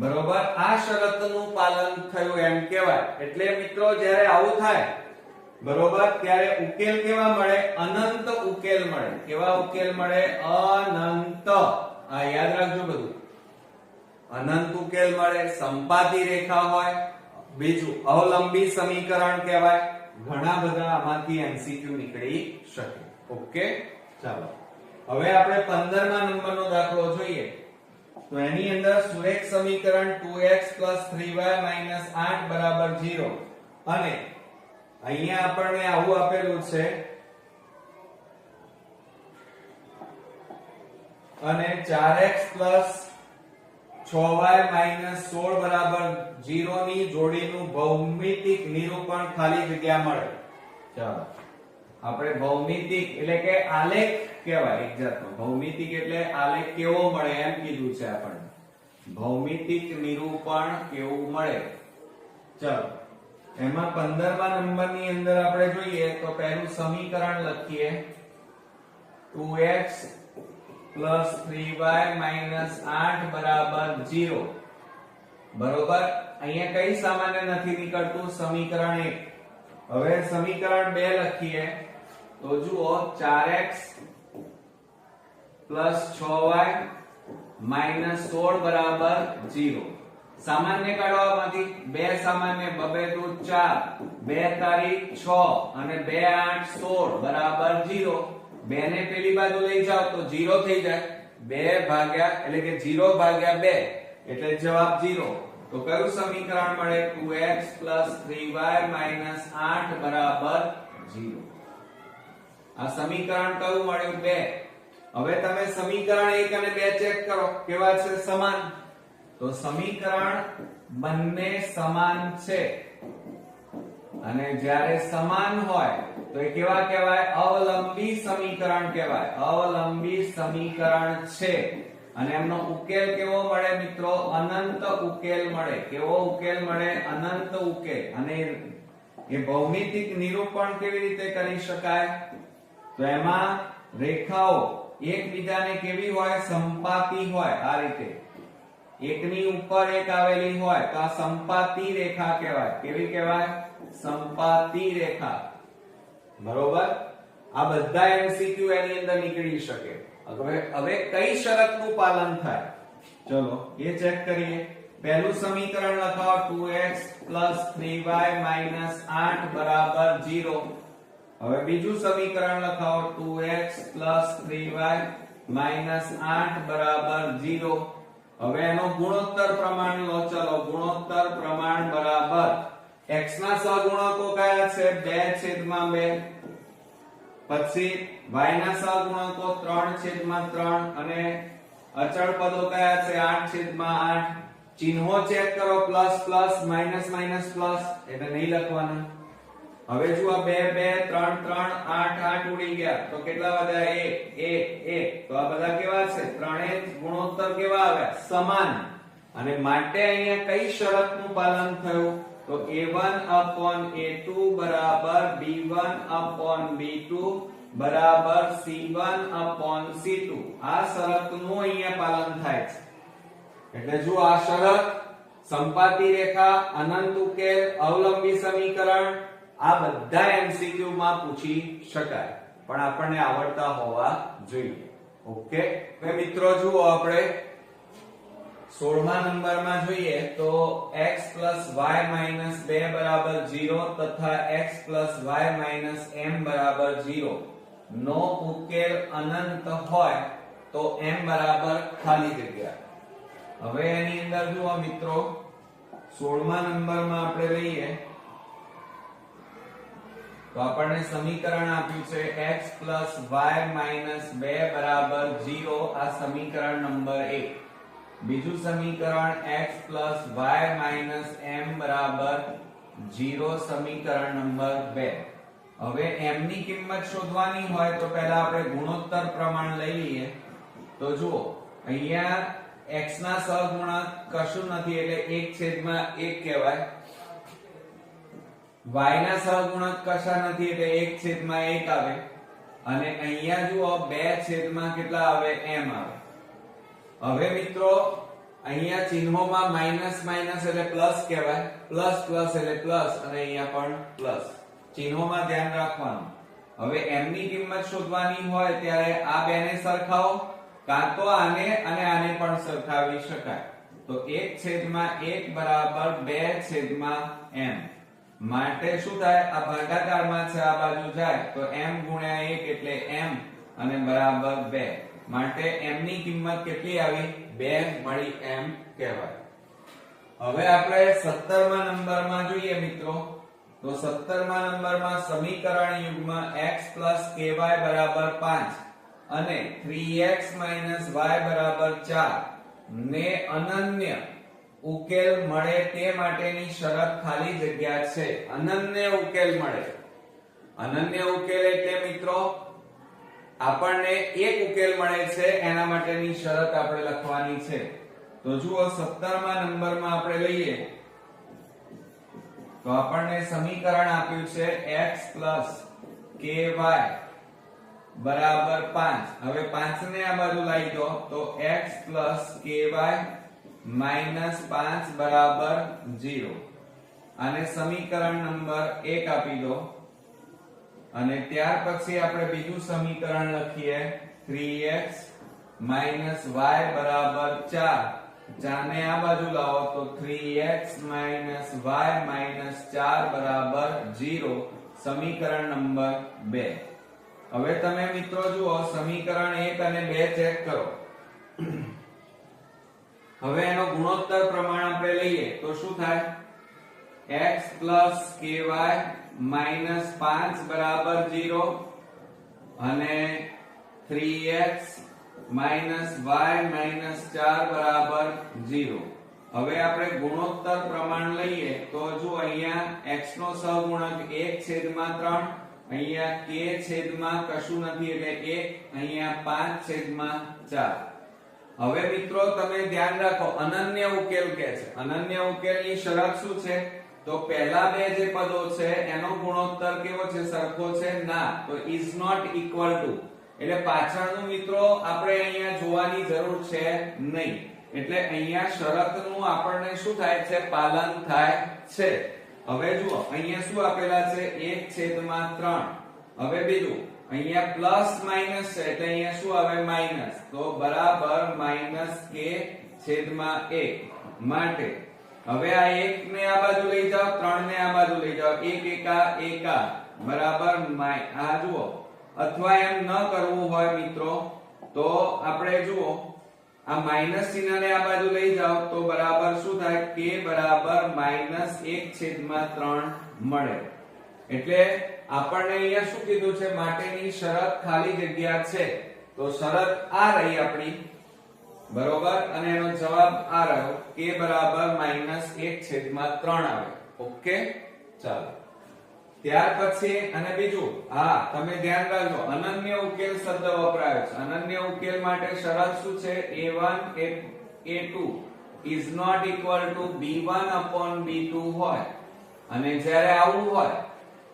બરોબર. આ શરતનું પાલન થયું એમ કહેવાય. એટલે મિત્રો જ્યારે આવું થાય, બરોબર, ત્યારે ઉકેલ કેવા મળે? અનંત ઉકેલ મળે. કેવા ઉકેલ મળે? અનંત. આ યાદ રાખજો બધું. અનંત ઉકેલ મળે. સંપાતી રેખા હોય. બીજું અવલંબી સમીકરણ કહેવાય. ઘણા બધા આમાંથી MCQ નીકળી શકે. ઓકે, ચાલો હવે આપણે 15મા નંબરનો દાખલો જોઈએ. તો એની અંદર સુરેખ સમીકરણ 2x 3y 8 બરાબર 0 અને અહીંયા આપણને આવું આપેલું છે અને 4x 6y 16 બરાબર 0 ની જોડીનું ભૌમિતિક નિરૂપણ ખાલી જગ્યા મળે. ચાલો આપણે ભૌમિતિક એટલે કે આલેખ કહેવાય એક જાતનો. ભૌમિતિક એટલે આલેખ કેવો મળે એમ કીધું છે આપણને. ભૌમિતિક નિરૂપણ કેવું મળે. ચાલો એમાં 15મા નંબરની અંદર આપણે જોઈએ તો પહેલું સમીકરણ લખીએ 2x 3y 8 બરાબર 0 બરોબર. અહીંયા કઈ સામાન્ય નથી નીકળતું? સમીકરણ 1. હવે સમીકરણ 2 લખીએ તો જુઓ 4x 6y 16 બરાબર 0. સામાન્ય કાઢવામાંથી 2 સામાન્ય 2 દુ 4 2 તારીખ 6 અને 2 8 16 બરાબર 0. 2 ને પેલી બાજુ લઈ જાઓ તો 0 થઈ જાય. 2 ભાગ્યા એટલે કે 0 ભાગ્યા 2 એટલે જવાબ 0. તો કયું સમીકરણ મળે? 2x 3y 8 બરાબર 0. આ સમીકરણ કયું મળ્યું? 2. હવે તમે સમીકરણ 1 અને 2 ચેક કરો કેવા છે? સમાન. તો સમીકરણ બંને સમાન છે અને જ્યારે સમાન હોય તો એ કેવા કહેવાય? અવલંબી સમીકરણ કહેવાય. અવલંબી સમીકરણ છે અને એમનો ઉકેલ કેવો મળે મિત્રો? અનંત ઉકેલ મળે. કેવો ઉકેલ મળે? અનંત ઉકેલ. અને એ ભૌમિતિક નિરૂપણ કેવી રીતે કરી શકાય? તો એમાં રેખાઓ એકબીજાને કેવી હોય? સંપાતી હોય. આ રીતે એકની ઉપર એક આવેલી હોય તો આ સંપાતી રેખા કહેવાય. કેવી કહેવાય? સંપાતી રેખા. બરોબર. આ બધા MCQ એની અંદર નીકળી શકે. હવે કઈ શરતનું પાલન થાય? ચલો એ ચેક કરીએ. પહેલું સમીકરણ લખાવો 2x 3y 8 બરાબર 0. હવે બીજું સમીકરણ લખાવો 2x 3y 8 બરાબર 0. હવે એનો ગુણોત્તર પ્રમાણ લો. ચલો ગુણોત્તર પ્રમાણ બરાબર x ના સહગુણકો કયા છે? 2/2. પછી y ના સહગુણકો 3/3 અને અચળ પદો કયા છે? 8/8. ચિહ્નો ચેક કરો. Plus plus minus minus plus એટલે નહીં લખવાના. હવે જુઓ 2 2 3 3 8 8 ઉડી ગયા તો કેટલા વધ્યા? 1 1 1. તો આ બધા કેવા છે? ત્રણેય ગુણોત્તર કેવા આવ્યા? સમાન. અને માટે અહીંયા કઈ શરતનું પાલન થયું? તો a1/a2 બરાબર b1/b2 બરાબર c1/c2. આ શરતનું અહીંયા પાલન થાય છે. એટલે જો આ શરત, સંપાતી રેખા, અનંત ઉકેલ, અવલંબી સમીકરણ આ બધા MCQ માં પૂછી શકાય પણ આપણને આવડતા હોવા જોઈએ. ઓકે. હવે મિત્રો જુઓ આપણે 16મા નંબરમાં જોઈએ તો x y 2 બરાબર 0 તથા x y m બરાબર 0 નો ઉકેલ અનંત હોય તો m બરાબર ખાલી જગ્યા. હવે એની અંદર જુઓ મિત્રો 16મા નંબરમાં આપણે લઈએ તો આપણને સમીકરણ આપ્યું છે x y 2 બરાબર 0. આ સમીકરણ નંબર 1. બીજું સમીકરણ x y m બરાબર 0 સમીકરણ નંબર 2. હવે m ની કિંમત શોધવાની હોય તો પહેલા આપણે ગુણોત્તર પ્રમાણ લઈ લઈએ. તો જુઓ અહીંયા x ના સહગુણક કશું નથી એટલે 1/1 કહેવાય. y ના સહગુણક કશા નથી એટલે 1/1 આવે. અને અહીંયા જુઓ 2 કેટલા આવે? m આવે. હવે મિત્રો અહીંયા ચિહ્નોમાં માઈનસ માઈનસ એટલે પ્લસ કહેવાય. પ્લસ પ્લસ એટલે પ્લસ અને અહીંયા પણ પ્લસ. ચિહ્નોમાં ધ્યાન રાખવાનું. હવે m ની કિંમત શોધવાની હોય ત્યારે આ બેને સરખાવો, કાં તો આને અને આને પણ સરખાવી શકાય. તો 1/1 બરાબર 2/m. માટે શું થાય, આ ભાગાકારમાં છે, આ બાજુ જાય તો m ગુણ્યા 1 એટલે m અને બરાબર 2. માટે m ની કિંમત કેટલી આવી? 2 મળી એમ કહેવાય. હવે આપણે 17મા નંબરમાં જોઈએ મિત્રો, તો 17મા નંબરમાં સમીકરણ યુગ્મ x ky બરાબર 5 અને 3x y બરાબર 4 ને અનન્ય ઉકેલ મળે તે માટેની શરત ખાલી જગ્યા છે. અનન્ય ઉકેલ મળે. અનન્ય ઉકેલ એટલે મિત્રો આપણને એક ઉકેલ મળે છે, એના માટેની શરત આપણે લખવાની છે. તો જુઓ 17મા નંબરમાં આપણે લઈએ તો આપણને સમીકરણ આપ્યું છે x ky બરાબર 5. હવે 5 ને આ બાજુ લાવી દો તો x ky -5 બરાબર 0. આને સમીકરણ નંબર 1 આપી દો અને ત્યાર પછી આપણે બીજું સમીકરણ લખીએ 3x y બરાબર 4. 4 ને આ બાજુ લાવો તો 3x y 4 બરાબર 0. સમીકરણ નંબર 2. હવે તમે મિત્રો જુઓ સમીકરણ 1 અને 2 ચેક કરો. હવે એનો ગુણોત્તર પ્રમાણ આપણે લઈએ તો શું થાય? x ky -5 બરાબર 0 અને 3x y 4 બરાબર 0. હવે આપણે ગુણોત્તર પ્રમાણ લઈએ તો જો અહીંયા x નો સહગુણક 1/3, અહીંયા k છેદમાં કશું નથી એટલે 1, અહીંયા 5/4. હવે મિત્રો તમે ધ્યાન રાખો, અનન્ય ઉકેલ કે છે. અનન્ય ઉકેલની શરત શું છે? તો પહેલા બે જે પદો છે એનો ગુણોત્તર કેવો છે? સરખો છે? ના. તો is not equal to એટલે પાછળનું મિત્રો આપણે અહીંયા જોવાની જરૂર છે નહીં. એટલે અહીંયા શરતનું આપણને શું થાય છે? પાલન થાય છે. હવે જુઓ અહીંયા શું આપેલા છે? 1/3. હવે બીજું અહીંયા પ્લસ માઈનસ છે એટલે અહીંયા શું આવે? માઈનસ. તો બરાબર -k/1 માટે હવે આ 1 ને આ બાજુ લઈ જાઓ, 3 ને આ બાજુ લઈ જાઓ, 1 એકા એકા બરાબર આ જુઓ. અથવા એમ ન કરવું હોય મિત્રો તો આપણે જુઓ આ માઈનસ ચિહ્નને આ બાજુ લઈ જાઓ તો બરાબર શું થાય? k બરાબર -1/3 મળે. એટલે આપણને અહીંયા શું કીધું છે? માટેની શરત ખાલી જગ્યા છે. તો શરત આ રહી આપણી, બરોબર, અને એનો જવાબ આ રહ્યો k બરાબર -1/3 આવે. ઓકે, ચાલો. ત્યાર પછી અને બીજું, હા તમે ધ્યાન રાખજો, અનન્ય ઉકેલ શબ્દ વપરાયો છે. અનન્ય ઉકેલ માટે શરત શું છે? a1 a2 is not equal to b1/b2 હોય. અને જ્યારે આવું હોય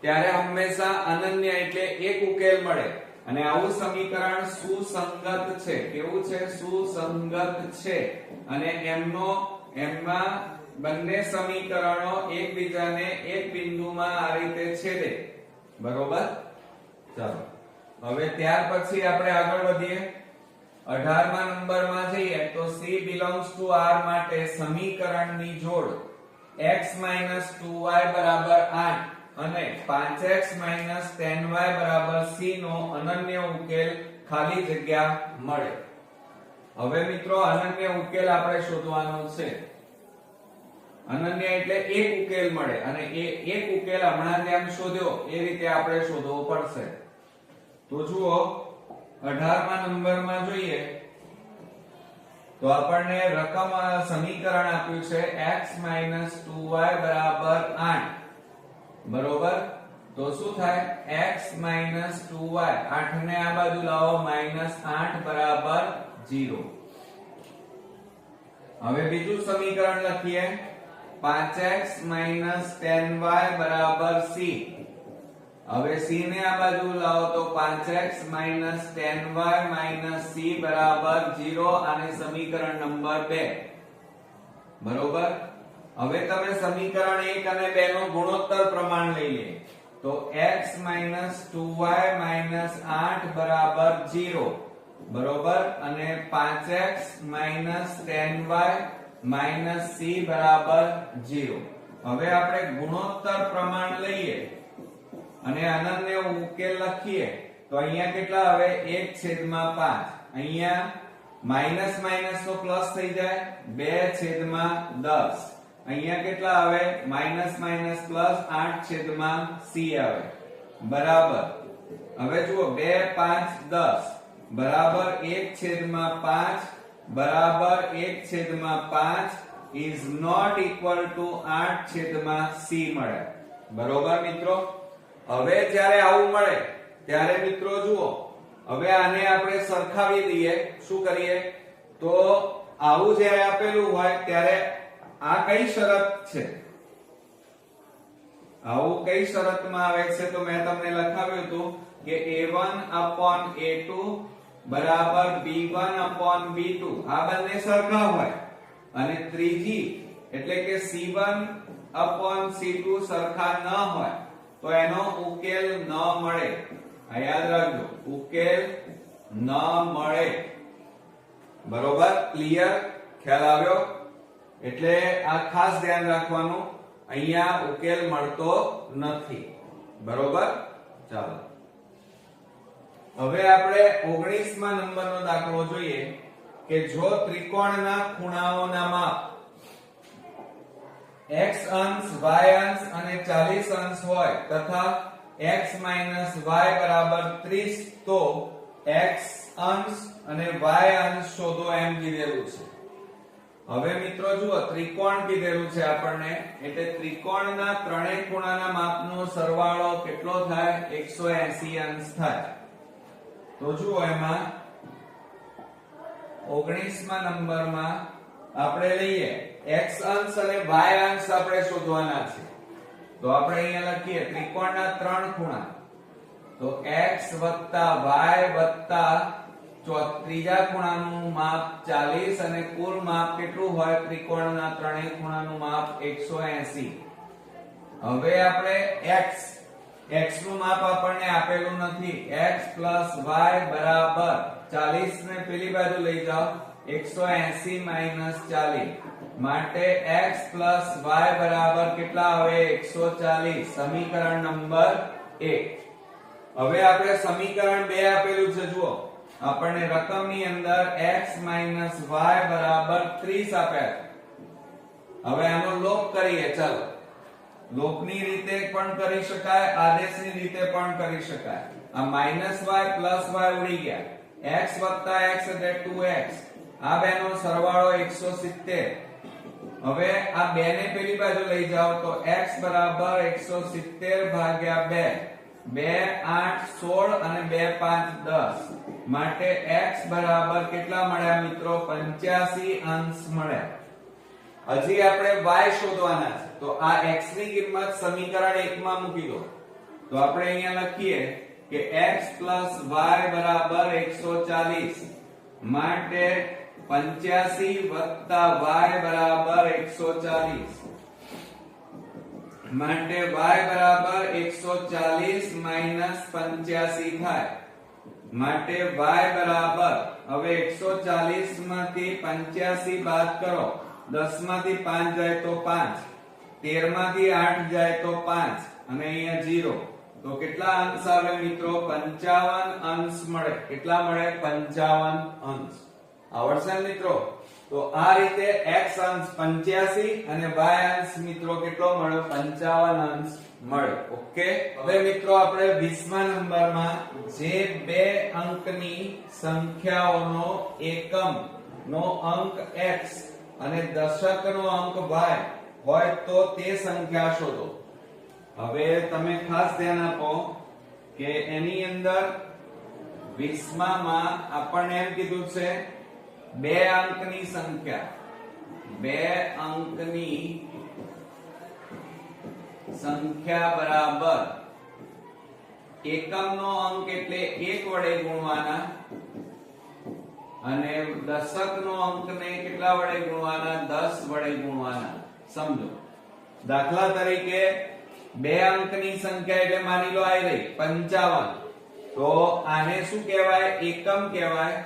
ત્યારે હંમેશા અનન્ય એટલે એક ઉકેલ મળે. અને આવું સમીકરણ સુસંગત છે. કેવું છે? સુસંગત છે. અને એમાં બંને સમીકરણો એકબીજાને એક બિંદુમાં આ રીતે છેદે. બરોબર, ચાલો. હવે ત્યાર પછી આપણે આગળ વધીએ. 18મા નંબરમાં જઈએ તો c belongs to r માટે સમીકરણની જોડ x 2y બરાબર 8 અને 5x 10y બરાબર c નો અનન્ય ઉકેલ ખાલી જગ્યા મળે. હવે મિત્રો અનન્ય ઉકેલ આપણે શોધવાનો છે. અનન્ય એટલે એક ઉકેલ મળે અને એ એક ઉકેલ હમણાં જેમ શોધ્યો એ રીતે આપણે શોધવો પડશે. તો જુઓ 18મા નંબરમાં જોઈએ તો આપણને રકમ સમીકરણ આપ્યું છે x 2y બરાબર 8. બરોબર, તો શું થાય? x 2y 8 ને આ બાજુ લાવો -8 બરાબર 0. હવે બીજું સમીકરણ લખીએ 5x 10y બરાબર c. હવે c ને આ બાજુ લાવો તો 5x 10y c બરાબર 0 અને સમીકરણ નંબર 2. બરોબર, હવે તમે સમીકરણ 1 અને 2 નો ગુણોત્તર પ્રમાણ લઈ લે તો x 2y 8 બરાબર 0. બરોબર, અને 5x 10y c બરાબર 0. હવે આપણે ગુણોત્તર પ્રમાણ લઈએ અને અનન્ય ઉકેલ લખીએ તો અહીંયા કેટલા આવે 1/5. અહીંયા માઈનસ માઈનસ તો પ્લસ થઈ જાય 2/10. અહીંયા કેટલા આવે માઈનસ માઈનસ પ્લસ 8/c આવે બરાબર. હવે જુઓ 2 5 10 બરાબર 1/5 બરાબર 1/5 is not equal to 8/c મળે બરોબર મિત્રો. હવે જ્યારે આવું મળે ત્યારે મિત્રો જુઓ હવે આને આપણે સરખાવી દઈએ. શું કરીએ તો આવું જ્યારે આપેલું હોય ત્યારે આ કઈ શરત છે, આવું કઈ શરતમાં આવે છે તો મેં તમને લખાવ્યું હતું કે a1/a2 બરાબર b1/b2 આ બંને સરખા હોય અને ત્રીજી એટલે કે c1/c2 સરખા ન હોય તો એનો ઉકેલ ન મળે. આ યાદ રાખજો, ઉકેલ ન મળે બરોબર. ક્લિયર? ખ્યાલ આવ્યો? એટલે આ ખાસ ધ્યાન રાખવાનું, અહીંયા ઉકેલ મળતો નથી બરોબર. ચાલો હવે આપણે 19મા નંબરનો દાખલો જોઈએ કે જો ત્રિકોણના ખૂણાઓના માપ x અંશ y અંશ અને 40 અંશ હોય તથા x y બરાબર 30 તો x અંશ અને y અંશ શોધો એમ કીધેલું છે. હવે મિત્રો જુઓ ત્રિકોણ કીધેલું છે આપણને એટલે ત્રિકોણના ત્રણેય ખૂણાના માપનો સરવાળો કેટલો થાય 180 અંશ થાય. તો જુઓ એમાં 19મા નંબરમાં આપણે લઈએ x અંશ અને y અંશ આપણે શોધવાના છે. તો આપણે અહીંયા લખીએ ત્રિકોણના ત્રણ ખૂણા તો x y ત્રીજા ખૂણાનું માપ 40 અને કુલ માપ કેટલું હોય ત્રિકોણના ત્રણેય ખૂણાનું માપ 180. હવે આપણે x નું માપ આપણને આપેલું નથી. x y બરાબર 40 ને પેલી બાજુ લઈ જાઓ 180 - 40 માટે x y બરાબર કેટલા આવે 140. સમીકરણ નંબર 1. હવે આપણે સમીકરણ 2 આપેલું છે જુઓ આપણને રકમની અંદર x y બરાબર 30 આપ્યા છે. હવે આનો લોપ કરીએ. ચાલો લોપની રીતે પણ કરી શકાય, આદેશની રીતે પણ કરી શકાય. આ -y + y ઉડી ગયા. x + x એટલે 2x. આ બેનો સરવાળો 170. હવે આ 2 ને પેલી બાજુ લઈ જાઓ તો x બરાબર 170 ભાગ્યા 2. 2 8 16 અને 2 5 10 માટે x બરાબર કેટલા મળ્યા મિત્રો 85 અંશ મળ્યા. હજી આપણે y શોધવાના છે તો આ x ની કિંમત સમીકરણ 1 માં મૂકી દો. તો આપણે અહીંયા લખીએ કે x + y બરાબર 140 માટે 85 + y બરાબર 140 માટે y બરાબર 140 - 85 થાય. માટે y બરાબર હવે 140 માંથી 85 બાદ કરો 10 માંથી 5 જાય તો 5, 13 માંથી 8 જાય તો 5 અને અહીંયા 0. તો કેટલા અંશ આવે મિત્રો 55 અંશ મળે. કેટલા મળે 55 અંશ. આવડશે મિત્રો? તો આ રીતે x અંશ 85 અને y અંશ મિત્રો કેટલો મળ્યો 55 અંશ મળે. ઓકે. હવે મિત્રો આપણે 20મા નંબરમાં જે બે અંકની સંખ્યાઓનો એકમ નો અંક x અને દશકનો અંક y હોય તો તે સંખ્યા શોધો. હવે તમે ખાસ ધ્યાન આપો કે એની અંદર 20માં આપણને એમ કીધું છે બે અંકની સંખ્યા બરાબર એકમનો અંક એટલે 1 વડે ગુણવાના અને દશકનો અંકને કેટલા વડે ગુણવાના 10 વડે ગુણવાના. સમજો દાખલા તરીકે બે અંકની સંખ્યા એટલે માની લો આ રહી 55. તો આને શું કહેવાય એકમ કહેવાય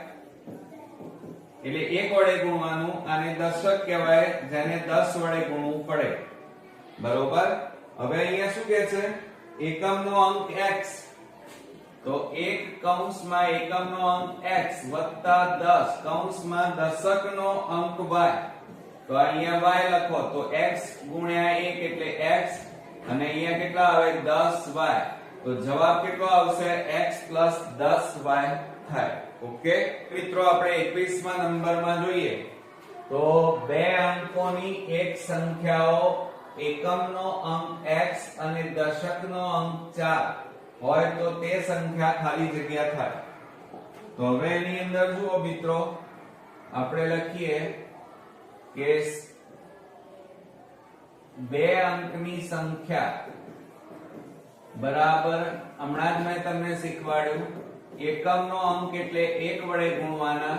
એટલે 1 વડે ગુણવાનું અને દશક કહેવાય જેને 10 વડે ગુણવું પડે. બરોબર. હવે અહીંયા શું કે છે, એકમનો અંક x, તો એક કૌંસમાં એકમનો અંક x વત્તા 10 કૌંસમાં દશકનો અંક y, તો અહીંયા y લખો તો x ગુણ્યા 1 એટલે x, અને અહીંયા કેટલા આવે 10y, તો જવાબ કેટલો આવશે x 10y થાય. ઓકે મિત્રો, આપણે 21મા નંબરમાં જોઈએ તો બે અંકોની એક સંખ્યાઓ એકમનો અંક x અને દશકનો અંક 4 હોય તો તે સંખ્યા ખાલી જગ્યા થાય. તો હવે એની અંદર જુઓ મિત્રો, આપણે લખીએ કે બે અંકની સંખ્યા બરાબર, હમણાં જ મેં તમને શીખવાડ્યું, એકમનો અંક એટલે 1 વડે ગુણવાના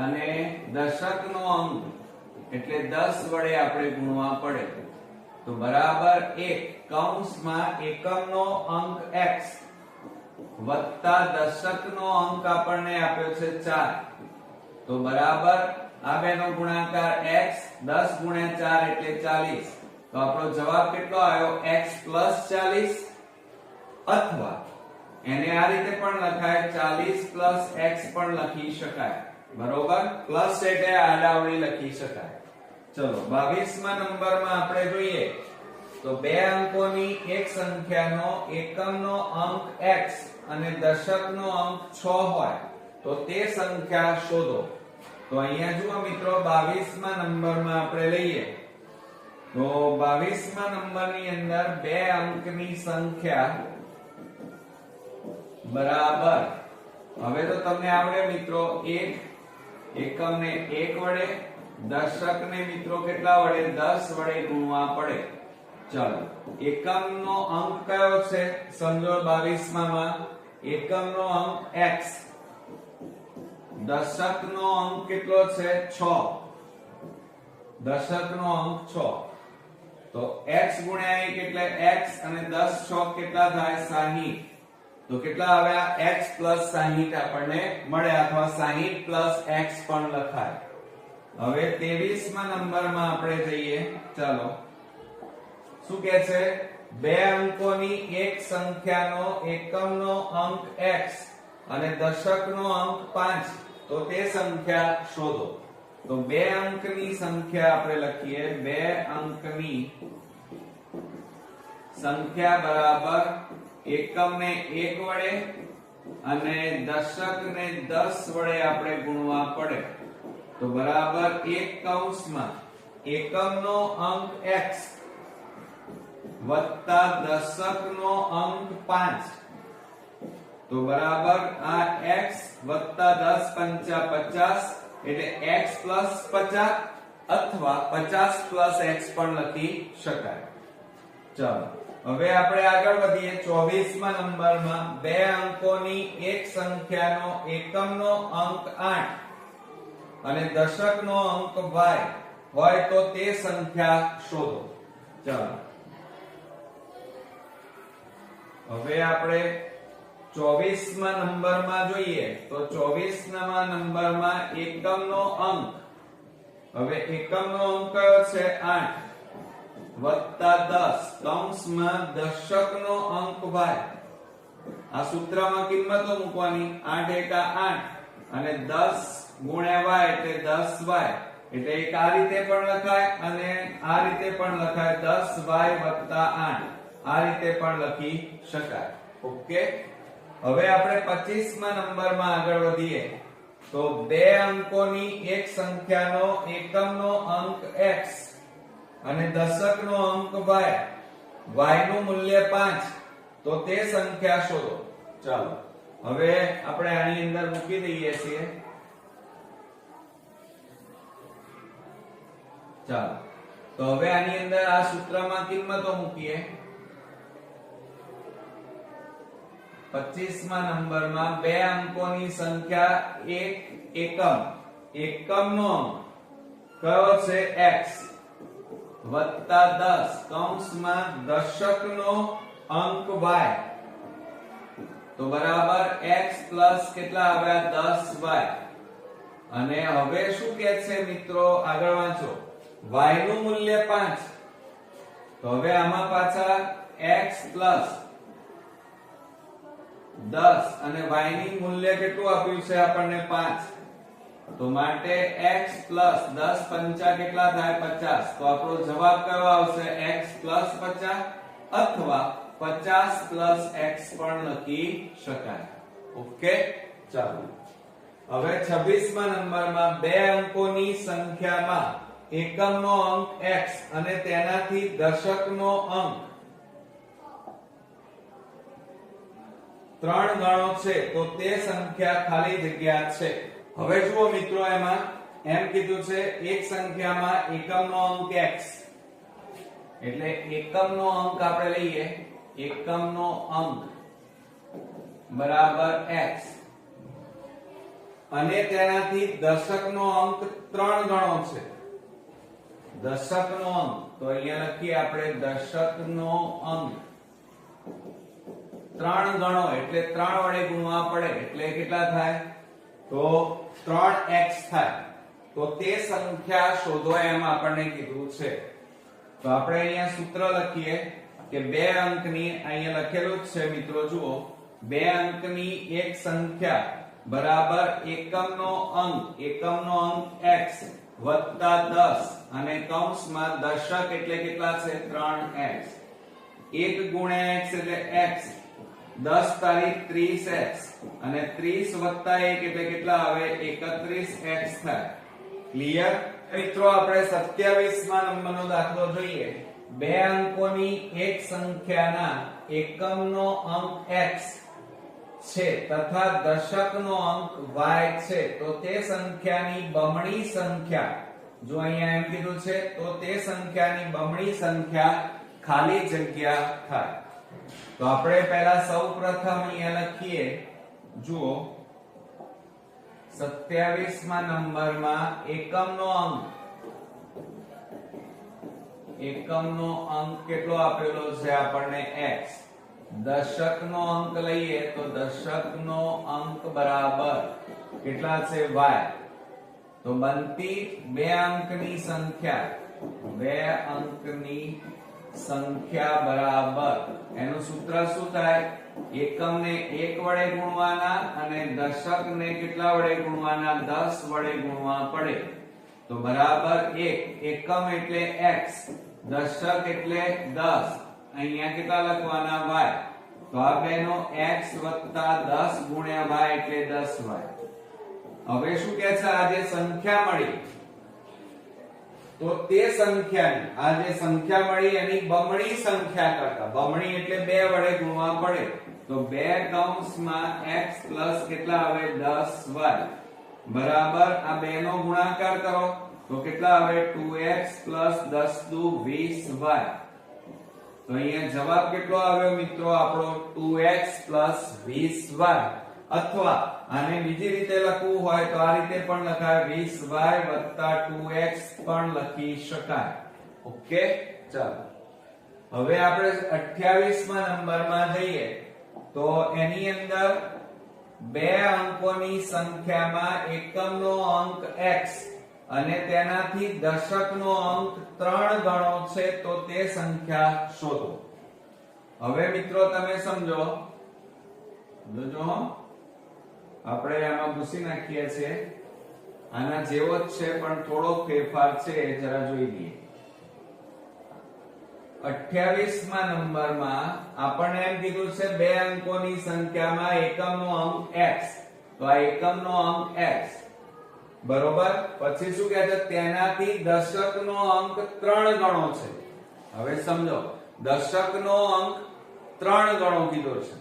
અને દશકનો અંક એટલે 10 વડે આપણે ગુણવા પડે. તો બરાબર 1 કૌંસમાં એકમનો અંક x વત્તા દશકનો અંક આપણને આપ્યો છે 4, તો બરાબર આ બેનો ગુણાકાર x, 10 ગુણ્યા 4 એટલે 40, તો આપણો જવાબ કેટલો આવ્યો x 40, અથવા એને આ રીતે પણ લખાય 40 x પણ લખી શકાય. બરોબર, પ્લસ એટલે આડાવડી લખી શકાય. ચલો 22મા નંબરમાં આપણે જોઈએ તો બે અંકોની એક સંખ્યાનો એકમનો અંક x અને દશકનો અંક 6 હોય તો તે સંખ્યા શોધો. તો અહીંયા જુઓ મિત્રો, 22મા નંબરમાં આપણે લઈએ તો 22મા નંબરની અંદર બે અંકની સંખ્યા બરાબર, હવે તો તમને આવડે મિત્રો, એક એકમને 1 વડે, દશકને મિત્રો કેટલા વડે 10 વડે ગુણવા પડે. ચાલો, એકમનો અંક કયો છે સમજો 22માં, એકમનો અંક x, દશકનો અંક કેટલો છે 6, દશકનો અંક 6, તો x ગુણ્યા 1 એટલે x અને 10 6 કેટલા થાય 60, તો કેટલા આવ્યા x 60 આપણને મળે, અથવા 60 x પણ લખાય. હવે 23મા નંબરમાં આપણે જઈએ. ચાલો, શું કહે છે, બે અંકોની એક સંખ્યાનો એકમનો અંક x અને દશકનો અંક 5 તો તે સંખ્યા શોધો. તો બે અંકની સંખ્યા આપણે લખીએ, બે અંકની સંખ્યા બરાબર એકમને 1 વડે અને દશકને 10 વડે આપણે ગુણવા પડે. તો બરાબર એક કૌંસમાં એકમનો અંક x વત્તા દશકનો અંક 5, તો બરાબર આ x વત્તા 10 પંચા 50 એટલે x 50, અથવા 50 x પણ લખી શકાય. ચાલો, હવે આપણે આગળ વધીએ 24મા નંબરમાં બે અંકોની એક સંખ્યાનો એકમનો અંક 8 અને દશકનો અંક y હોય તો તે સંખ્યા શોધો. ચાલો, હવે આપણે 24મા નંબરમાં જોઈએ તો 24મા નંબરમાં એકમનો અંક, હવે એકમનો અંક કયો છે 8 વત્તા 10 કૌંસમાં દશકનો અંક y, આ સૂત્રમાં કિંમતો મૂકવાની, 8 એકા 8 અને 10 ગુણ્યા y એટલે 10y, એટલે એક આ રીતે પણ લખાય અને આ રીતે પણ લખાય, 10y વત્તા 8 આ રીતે પણ લખી શકાય. ઓકે, હવે આપણે 25મા નંબરમાં આગળ વધીએ તો બે અંકોની એક સંખ્યાનો એકમનો અંક x અને દશકનો અંક y, y નું મૂલ્ય 5 તો તે સંખ્યા શોધો. ચાલો, હવે આપણે આની અંદર મૂકી દઈએ છીએ. ચાલો, તો હવે આની અંદર આ સૂત્રમાં કિંમતો મૂકીએ. 25મા નંબરમાં બે અંકોની સંખ્યા એક એકમ, એકમનો અંક કયો છે x વત્તા 10 કૌંસમાં દશકનો અંક y, તો બરાબર x પ્લસ કેટલા આવ્યા 10y, અને હવે શું કહે છે મિત્રો, આગળ વાંચો, y નું મૂલ્ય 5 તો હવે આમાં પાછા x પ્લસ 10 અને y ની મૂલ્ય કેટલું આપ્યું છે આપણને 5, તો માટે x પ્લસ 10 પંચા કેટલા થાય 50, તો આપણો જવાબ કયો આવશે x પ્લસ 50 અથવા 50 પ્લસ x પણ લખી શકાય. ઓકે, ચાલો હવે 26મા નંબરમાં બે અંકોની સંખ્યામાં એકમનો અંક x અને તેનાથી દશકનો અંક 3 ગણો છે તો તે સંખ્યા ખાલી જગ્યા છે. હવે જુઓ મિત્રો, એમાં એમ કીધું છે એક સંખ્યામાં એકમનો અંક x, એટલે એકમનો અંક આપણે લઈએ, એકમનો અંક બરાબર x અને તેનાથી દશકનો અંક 3 ગણો છે. દશકનો અંક તો અહીંયા લખીએ આપણે દશકનો અંક 3 ગણો એટલે 3 વડે ગુણવા પડે એટલે કેટલા થાય, તો 3x થાય. તો તે સંખ્યા શોધો એમ આપણને કીધું છે. તો આપણે અહીંયા સૂત્ર લખીએ કે બે અંકની, અહીંયા લખેલું જ છે મિત્રો, જુઓ, બે અંકની એક સંખ્યા બરાબર એકમનો અંક x વત્તા 10 અને કૌંસમાં દશક એટલે કેટલા છે 3x. 1 ગુણ્યા x એટલે x, 10 તારીખ 30x અને 30 વત્તા 1 એટલે કેટલા આવે 31x થાય. ક્લિયર મિત્રો? આપણે 27મા નંબરનો દાખલો જોઈએ. બે અંકોની એક સંખ્યાના એકમનો અંક x છે તથા દશકનો અંક y છે તો તે સંખ્યાની બમણી સંખ્યા, જો અહીંયા એમ કીધું છે, તો તે સંખ્યાની બમણી સંખ્યા ખાલી જગ્યા થાય. તો આપણે પહેલા સૌપ્રથમ અહીંયા લખીએ, જુઓ 27મા નંબરમાં એકમનો અંક કેટલો આપેલો છે આપણને x. દશકનો અંક લઈએ તો દશકનો અંક બરાબર કેટલા છે y. તો બનતી બે અંકની સંખ્યા બરાબર એનું સૂત્ર શું થાય, એકમને 1 વડે ગુણવાના અને દશકને કેટલા વડે ગુણવાના 10 વડે ગુણવા પડે. તો બરાબર 1. એકમ એટલે x, દશક એટલે 10, અહીંયા કેટલા લખવાના y. તો આ બેનો x વત્તા 10 ગુણ્યા y એટલે 10y. હવે શું કહે છે, આ જે સંખ્યા મળી તો તે સંખ્યાની, આ જે સંખ્યા મળી એની બમણી સંખ્યા કરતા, બમણી એટલે 2 વડે ગુણવા પડે, તો 2 કૌંસમાં x પ્લસ કેટલા આવે 10y બરાબર આ બે નો ગુણાકાર કરો તો કેટલા આવે 2x પ્લસ 10 દુ 20y. તો અહીંયા જવાબ કેટલો આવ્યો મિત્રો આપણો 2x 20y. અથવા આને બીજી રીતે લખવું હોય તો આ રીતે પણ લખાય 20y 2x પણ લખી શકાય. ઓકે, ચાલો હવે આપણે 28મા નંબરમાં જઈએ. તો એની અંદર બે અંકોની સંખ્યામાં એકમનો અંક x અને તેનાથી દશકનો અંક 3 ગણો છે તો તે સંખ્યા શોધો. હવે મિત્રો તમે સમજો, જોજો આપણે આમાં ભૂસી નાખીએ છીએ, આના જેવો જ છે પણ થોડો ફેરફાર છે, જરા જોઈ લઈએ. 28મા નંબરમાં આપણને એમ કીધું છે બે અંકોની સંખ્યામાં એકમનો અંક x. તો આ એકમનો અંક x બરોબર, પછી શું કહે છે તેનાથી દશકનો અંક 3 ગણો છે. હવે સમજો દશકનો અંક 3 ગણો કીધો છે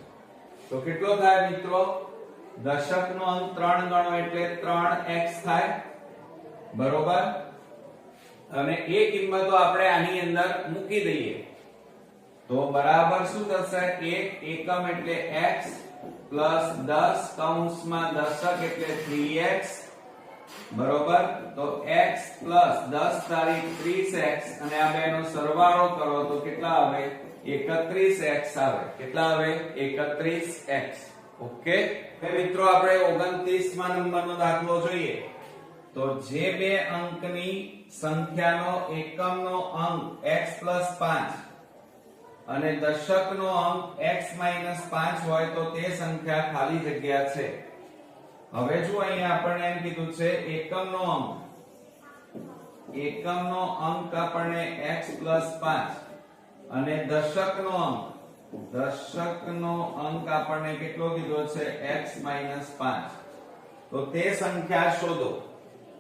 તો કેટલો થાય મિત્રો, દશકનો અંક 3 ગણો એટલે 3x થાય બરોબર. અને એ કિંમતો આપણે આની અંદર મૂકી દઈએ તો બરાબર શું થશે, 1 એકમ એટલે x પ્લસ 10 કૌંસમાં દશક એટલે 3x બરોબર. તો x પ્લસ 10 તારીખ 30x અને આ બેનો સરવાળો કરો તો કેટલા આવે 31x આવે. કેટલા આવે 31x. ઓકે, હવે મિત્રો આપણે 29મા નંબરનો દાખલો જોઈએ. તો જે બે અંકની સંખ્યાનો એકમનો અંક x+5 અને દશકનો અંક x-5 હોય તો તે સંખ્યા ખાલી જગ્યા છે. હવે જો અહીંયા આપણને એમ કીધું છે એકમનો અંક આપણને x+5 અને દશકનો અંક આપણને કેટલો કીધો છે x-5. તો તે સંખ્યા શોધો.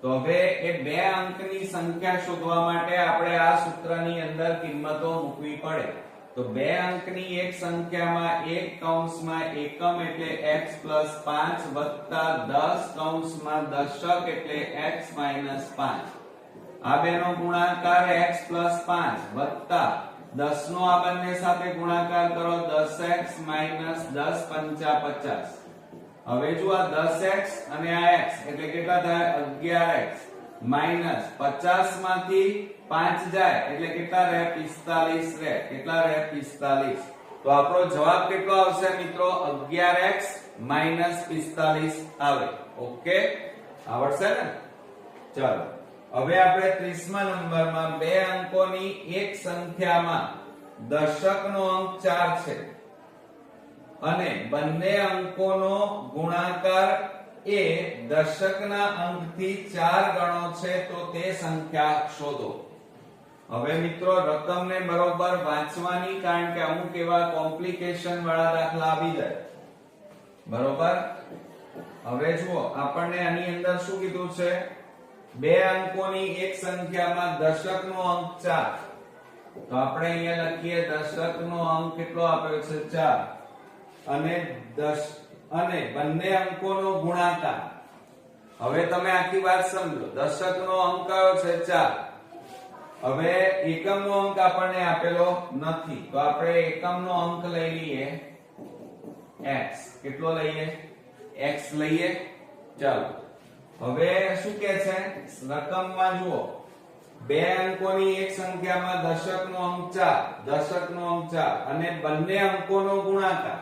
તો હવે એ બે અંકની સંખ્યા શોધવા માટે આપણે આ સૂત્રની અંદર કિંમતો મૂકવી પડે. તો બે અંકની એક સંખ્યામાં એક કૌંસમાં એકમ એટલે x+5 વત્તા 10 કૌંસમાં દશક એટલે x-5. આ બેનો ગુણાકાર x+5 વત્તા 10 નો આ બંને સાથે ગુણાકાર કરો 10x - 10 પંચા 50. હવે જો આ 10x અને આ x એટલે કેટલા થાય 11x માઈનસ 50 માંથી 5 જાય એટલે કેટલા રહે 45 રહે. કેટલા રહે 45. તો આપણો જવાબ કેટલો આવશે મિત્રો 11x - 45 આવે. ઓકે, આવડશે ને? ચાલો હવે આપણે 30મા નંબરમાં બે અંકોની એક સંખ્યામાં દશકનો અંક 4 છે અને બંને અંકોનો ગુણાકાર એ દશકના અંકથી 4 ગણો છે તો તે સંખ્યા શોધો. હવે મિત્રો રકમને બરોબર વાંચવાની, કારણ કે અમુક એવા કોમ્પ્લિકેશન વાળા દાખલા આવી જાય. બરોબર. હવે જુઓ આપણને આની અંદર શું કીધું છે બે અંકોની એક સંખ્યામાં દશકનો અંક 4. તો આપણે અહીંયા લખીએ દશકનો અંક કેટલો આપ્યો છે 4 અને બંને અંકોનો ગુણાકાર. હવે તમે આખી વાત સમજો. દશકનો અંક કયો છે 4. હવે એકમનો અંક આપણને આપેલો નથી તો આપણે એકમનો અંક લઈ લઈએ x. કેટલો લઈએ x લઈએ. ચાલો હવે શું કહે છે રકમમાં જુઓ બે અંકોની એક સંખ્યામાં દશકનો અંક 4 અને બંને અંકોનો ગુણાકાર.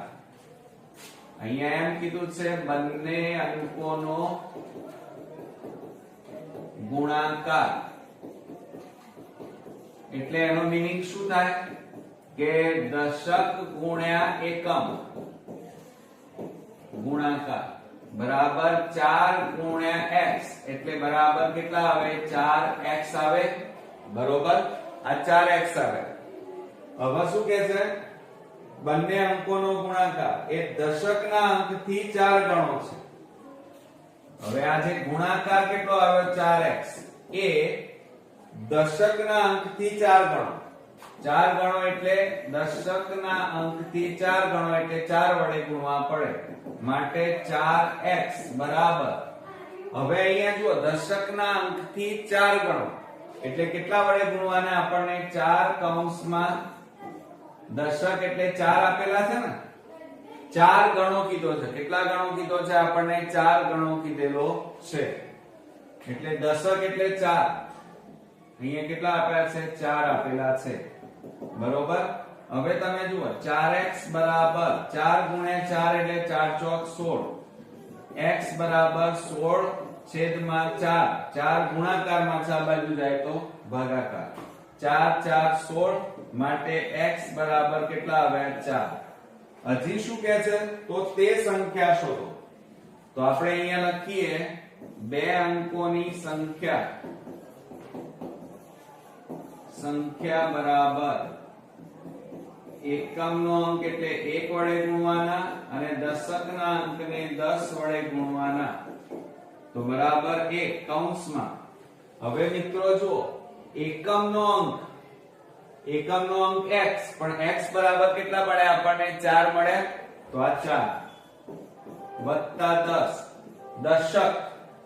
અહીંયા એમ કીધું છે બંને અંકોનો ગુણાકાર એટલે એનો મીનિંગ શું થાય કે દશક ગુણ્યા એકમ ગુણાકાર બરાબર 4 ગુણ્યા x એટલે બરાબર કેટલા આવે 4x આવે. બરોબર, આ 4x આવે. હવે શું કહે છે બંને અંકોનો ગુણાકાર એ દશકના અંકથી 4 ગણો છે. હવે આ જે ગુણાકાર કેટલો આવ્યો 4x એ દશકના અંકથી 4 ગણો. 4 ગણો એટલે દશકના અંકથી 4 ગણો એટલે 4 વડે ગુણવા પડે માટે 4x બરાબર. હવે અહીંયા જુઓ દશકના અંકથી 4 ગણો એટલે કેટલા વડે ગુણવાના આપણને 4 કૌંસમાં દશક એટલે 4 આપેલા છે ને 4 ગણો કીધો છે. કેટલા ગણો કીધો છે આપણને 4 ગણો કીધેલો છે એટલે દશક એટલે 4. અહીંયા કેટલા આપ્યા છે 4 આપેલા છે. બરોબર. હવે તમે જુઓ 4x બરાબર 4 ગુણ્યા 4 એટલે 4 ચોક 16 x બરાબર 16 છેદમાં 4 4 ગુણાકારમાં આ બાજુ જાય તો ભાગાકાર 4 4 16 માટે x બરાબર કેટલા આવ્યા 4. હજી શું કહે છે તો તે સંખ્યા શોધો. તો આપણે અહીંયા લખીએ બે અંકોની સંખ્યા બરાબર એકમનો અંક એટલે 1 વડે ગુણવાના અને દશકના અંકને 10 વડે ગુણવાના તો બરાબર 1 કૌંસમાં. હવે મિત્રો જુઓ એકમનો અંક x પણ x બરાબર કેટલા મળે આપણને 4 મળે તો આ 4 વત્તા 10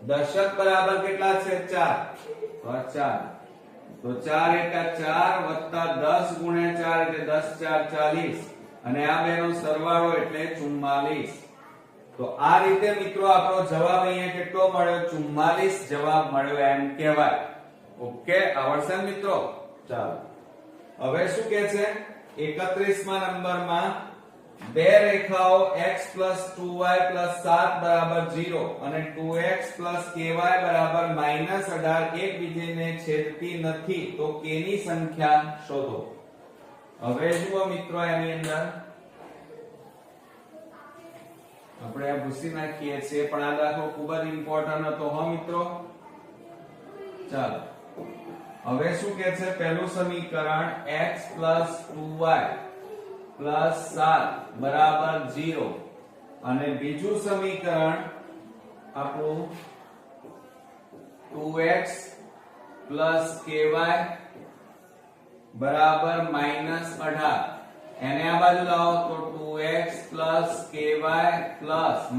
દશક બરાબર કેટલા છે 4 તો આ 4 તો 4 એકા 4 વત્તા 10 ગુણ્યા 4 એટલે 10 4 40 અને આ બેનો સરવાળો એટલે 44. તો આ રીતે મિત્રો આપણો જવાબ અહીંયા કેટલો મળ્યો 44 જવાબ મળ્યો એમ કહેવાય. ઓકે, આવડશે મિત્રો? ચાલો હવે શું કહે છે 31મા નંબરમાં બે રેખાઓ x 2y 7 બરાબર 0 અને 2x ky બરાબર -18 એકબીજાને છેદતી નથી તો k ની સંખ્યા શોધો. હવે જુઓ મિત્રો, એની અંદર આપણે આ ભૂસી નાખીએ છીએ, પણ આ દાખલો ખૂબ જ ઇમ્પોર્ટન્ટ હતો હો મિત્રો. ચાલો હવે શું કહે છે? પહેલું સમીકરણ x 2y 7 બરાબર 0 અને બીજું સમીકરણ આપણું 2x ky બરાબર -18. એને આ બાજુ લાવો તો 2x ky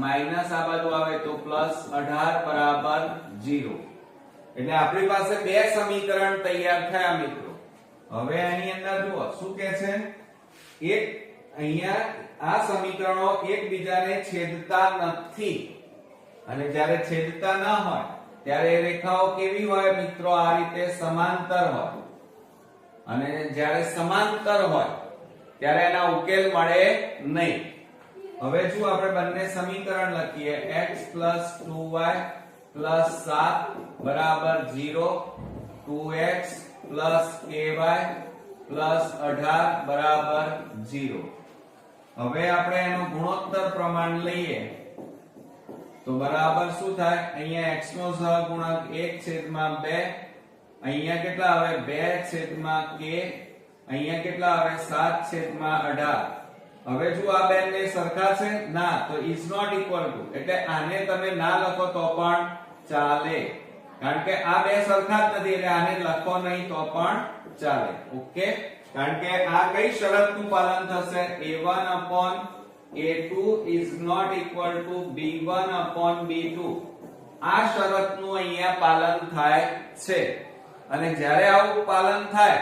માઈનસ આ બાજુ આવે તો +18 બરાબર 0. એટલે આપણી પાસે બે સમીકરણ તૈયાર થયા મિત્રો. હવે આની અંદર જુઓ શું કહે છે? એક અહીંયા આ સમીકરણો એકબીજાને છેદતા નથી અને જ્યારે છેદતા ન હોય ત્યારે રેખાઓ કેવી હોય મિત્રો? આ રીતે સમાંતર હોય અને જ્યારે સમાંતર હોય ત્યારે એના ઉકેલ મળે નહીં. હવે જો આપણે બંને સમીકરણ લખીએ x 2y 7 બરાબર 0 2x ky +18 બરાબર 0. હવે આપણે એનો ગુણોત્તર પ્રમાણ લઈએ તો બરાબર શું થાય? અહીંયા x નો સહગુણક 1/2, અહીંયા કેટલા આવે? 2/k, અહીંયા કેટલા આવે? 7/18. હવે જો આ બેને સરખા છે? ના, તો is not equal to, એટલે આને તમે ના લખો તો પણ ચાલે, કારણ કે આ બે સરખા જ નથી, એટલે આને લખો નહીં તો પણ ચાલે. ઓકે, કારણ કે આ કઈ શરતનું પાલન થશે? a1/a2 is not equal to b1/b2. આ શરતનું અહીંયા પાલન થાય છે અને જ્યારે આવું પાલન થાય,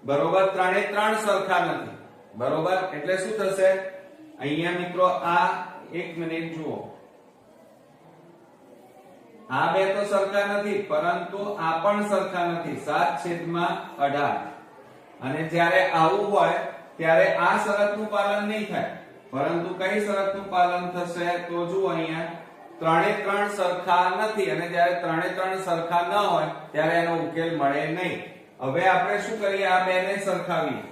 બરોબર, ત્રણે ત્રણ સરખા નથી, બરોબર, એટલે શું થશે? અહીંયા મિત્રો આ એક મિનિટ જુઓ, આ બે તો સરખા નથી, પરંતુ આ પણ સરખા નથી, 7/18. અને જ્યારે આવું હોય ત્યારે આ શરતનું પાલન નહીં થાય, પરંતુ કઈ શરતનું પાલન થશે? તો જુઓ અહીંયા ત્રણે ત્રણ સરખા નથી અને જ્યારે ત્રણે ત્રણ સરખા ન હોય ત્યારે એનો ઉકેલ મળે નહીં. હવે આપણે શું કરીએ? આ બેને સરખાવીએ.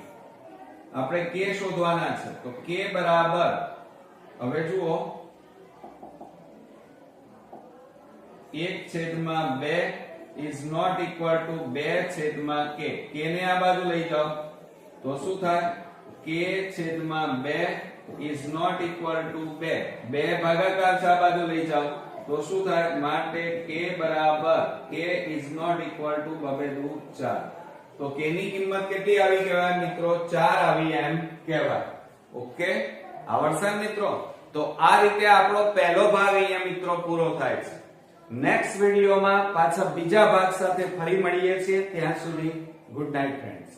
આપણે k શોધવાના છે તો k બરાબર, હવે જુઓ, 1/2 is not equal to 2/k. k ને આ બાજુ લઈ જાઓ તો શું થાય? k/2 is not equal to 2. 2 ભાગાકાર છે, આ બાજુ લઈ જાઓ તો શું થાય? માટે k બરાબર, k is not equal to 2 4. તો k ની કિંમત કેટલી આવી કહેવાય મિત્રો? 4 આવી એમ કહેવાય. ઓકે, આવડશે મિત્રો? તો આ રીતે આપણો પહેલો ભાગ અહીંયા મિત્રો પૂરો થાય છે. નેક્સ્ટ વિડિયોમાં પાછા બીજા ભાગ સાથે ફરી મળીએ છીએ. ત્યાં સુધી ગુડ નાઇટ ફ્રેન્ડ્સ.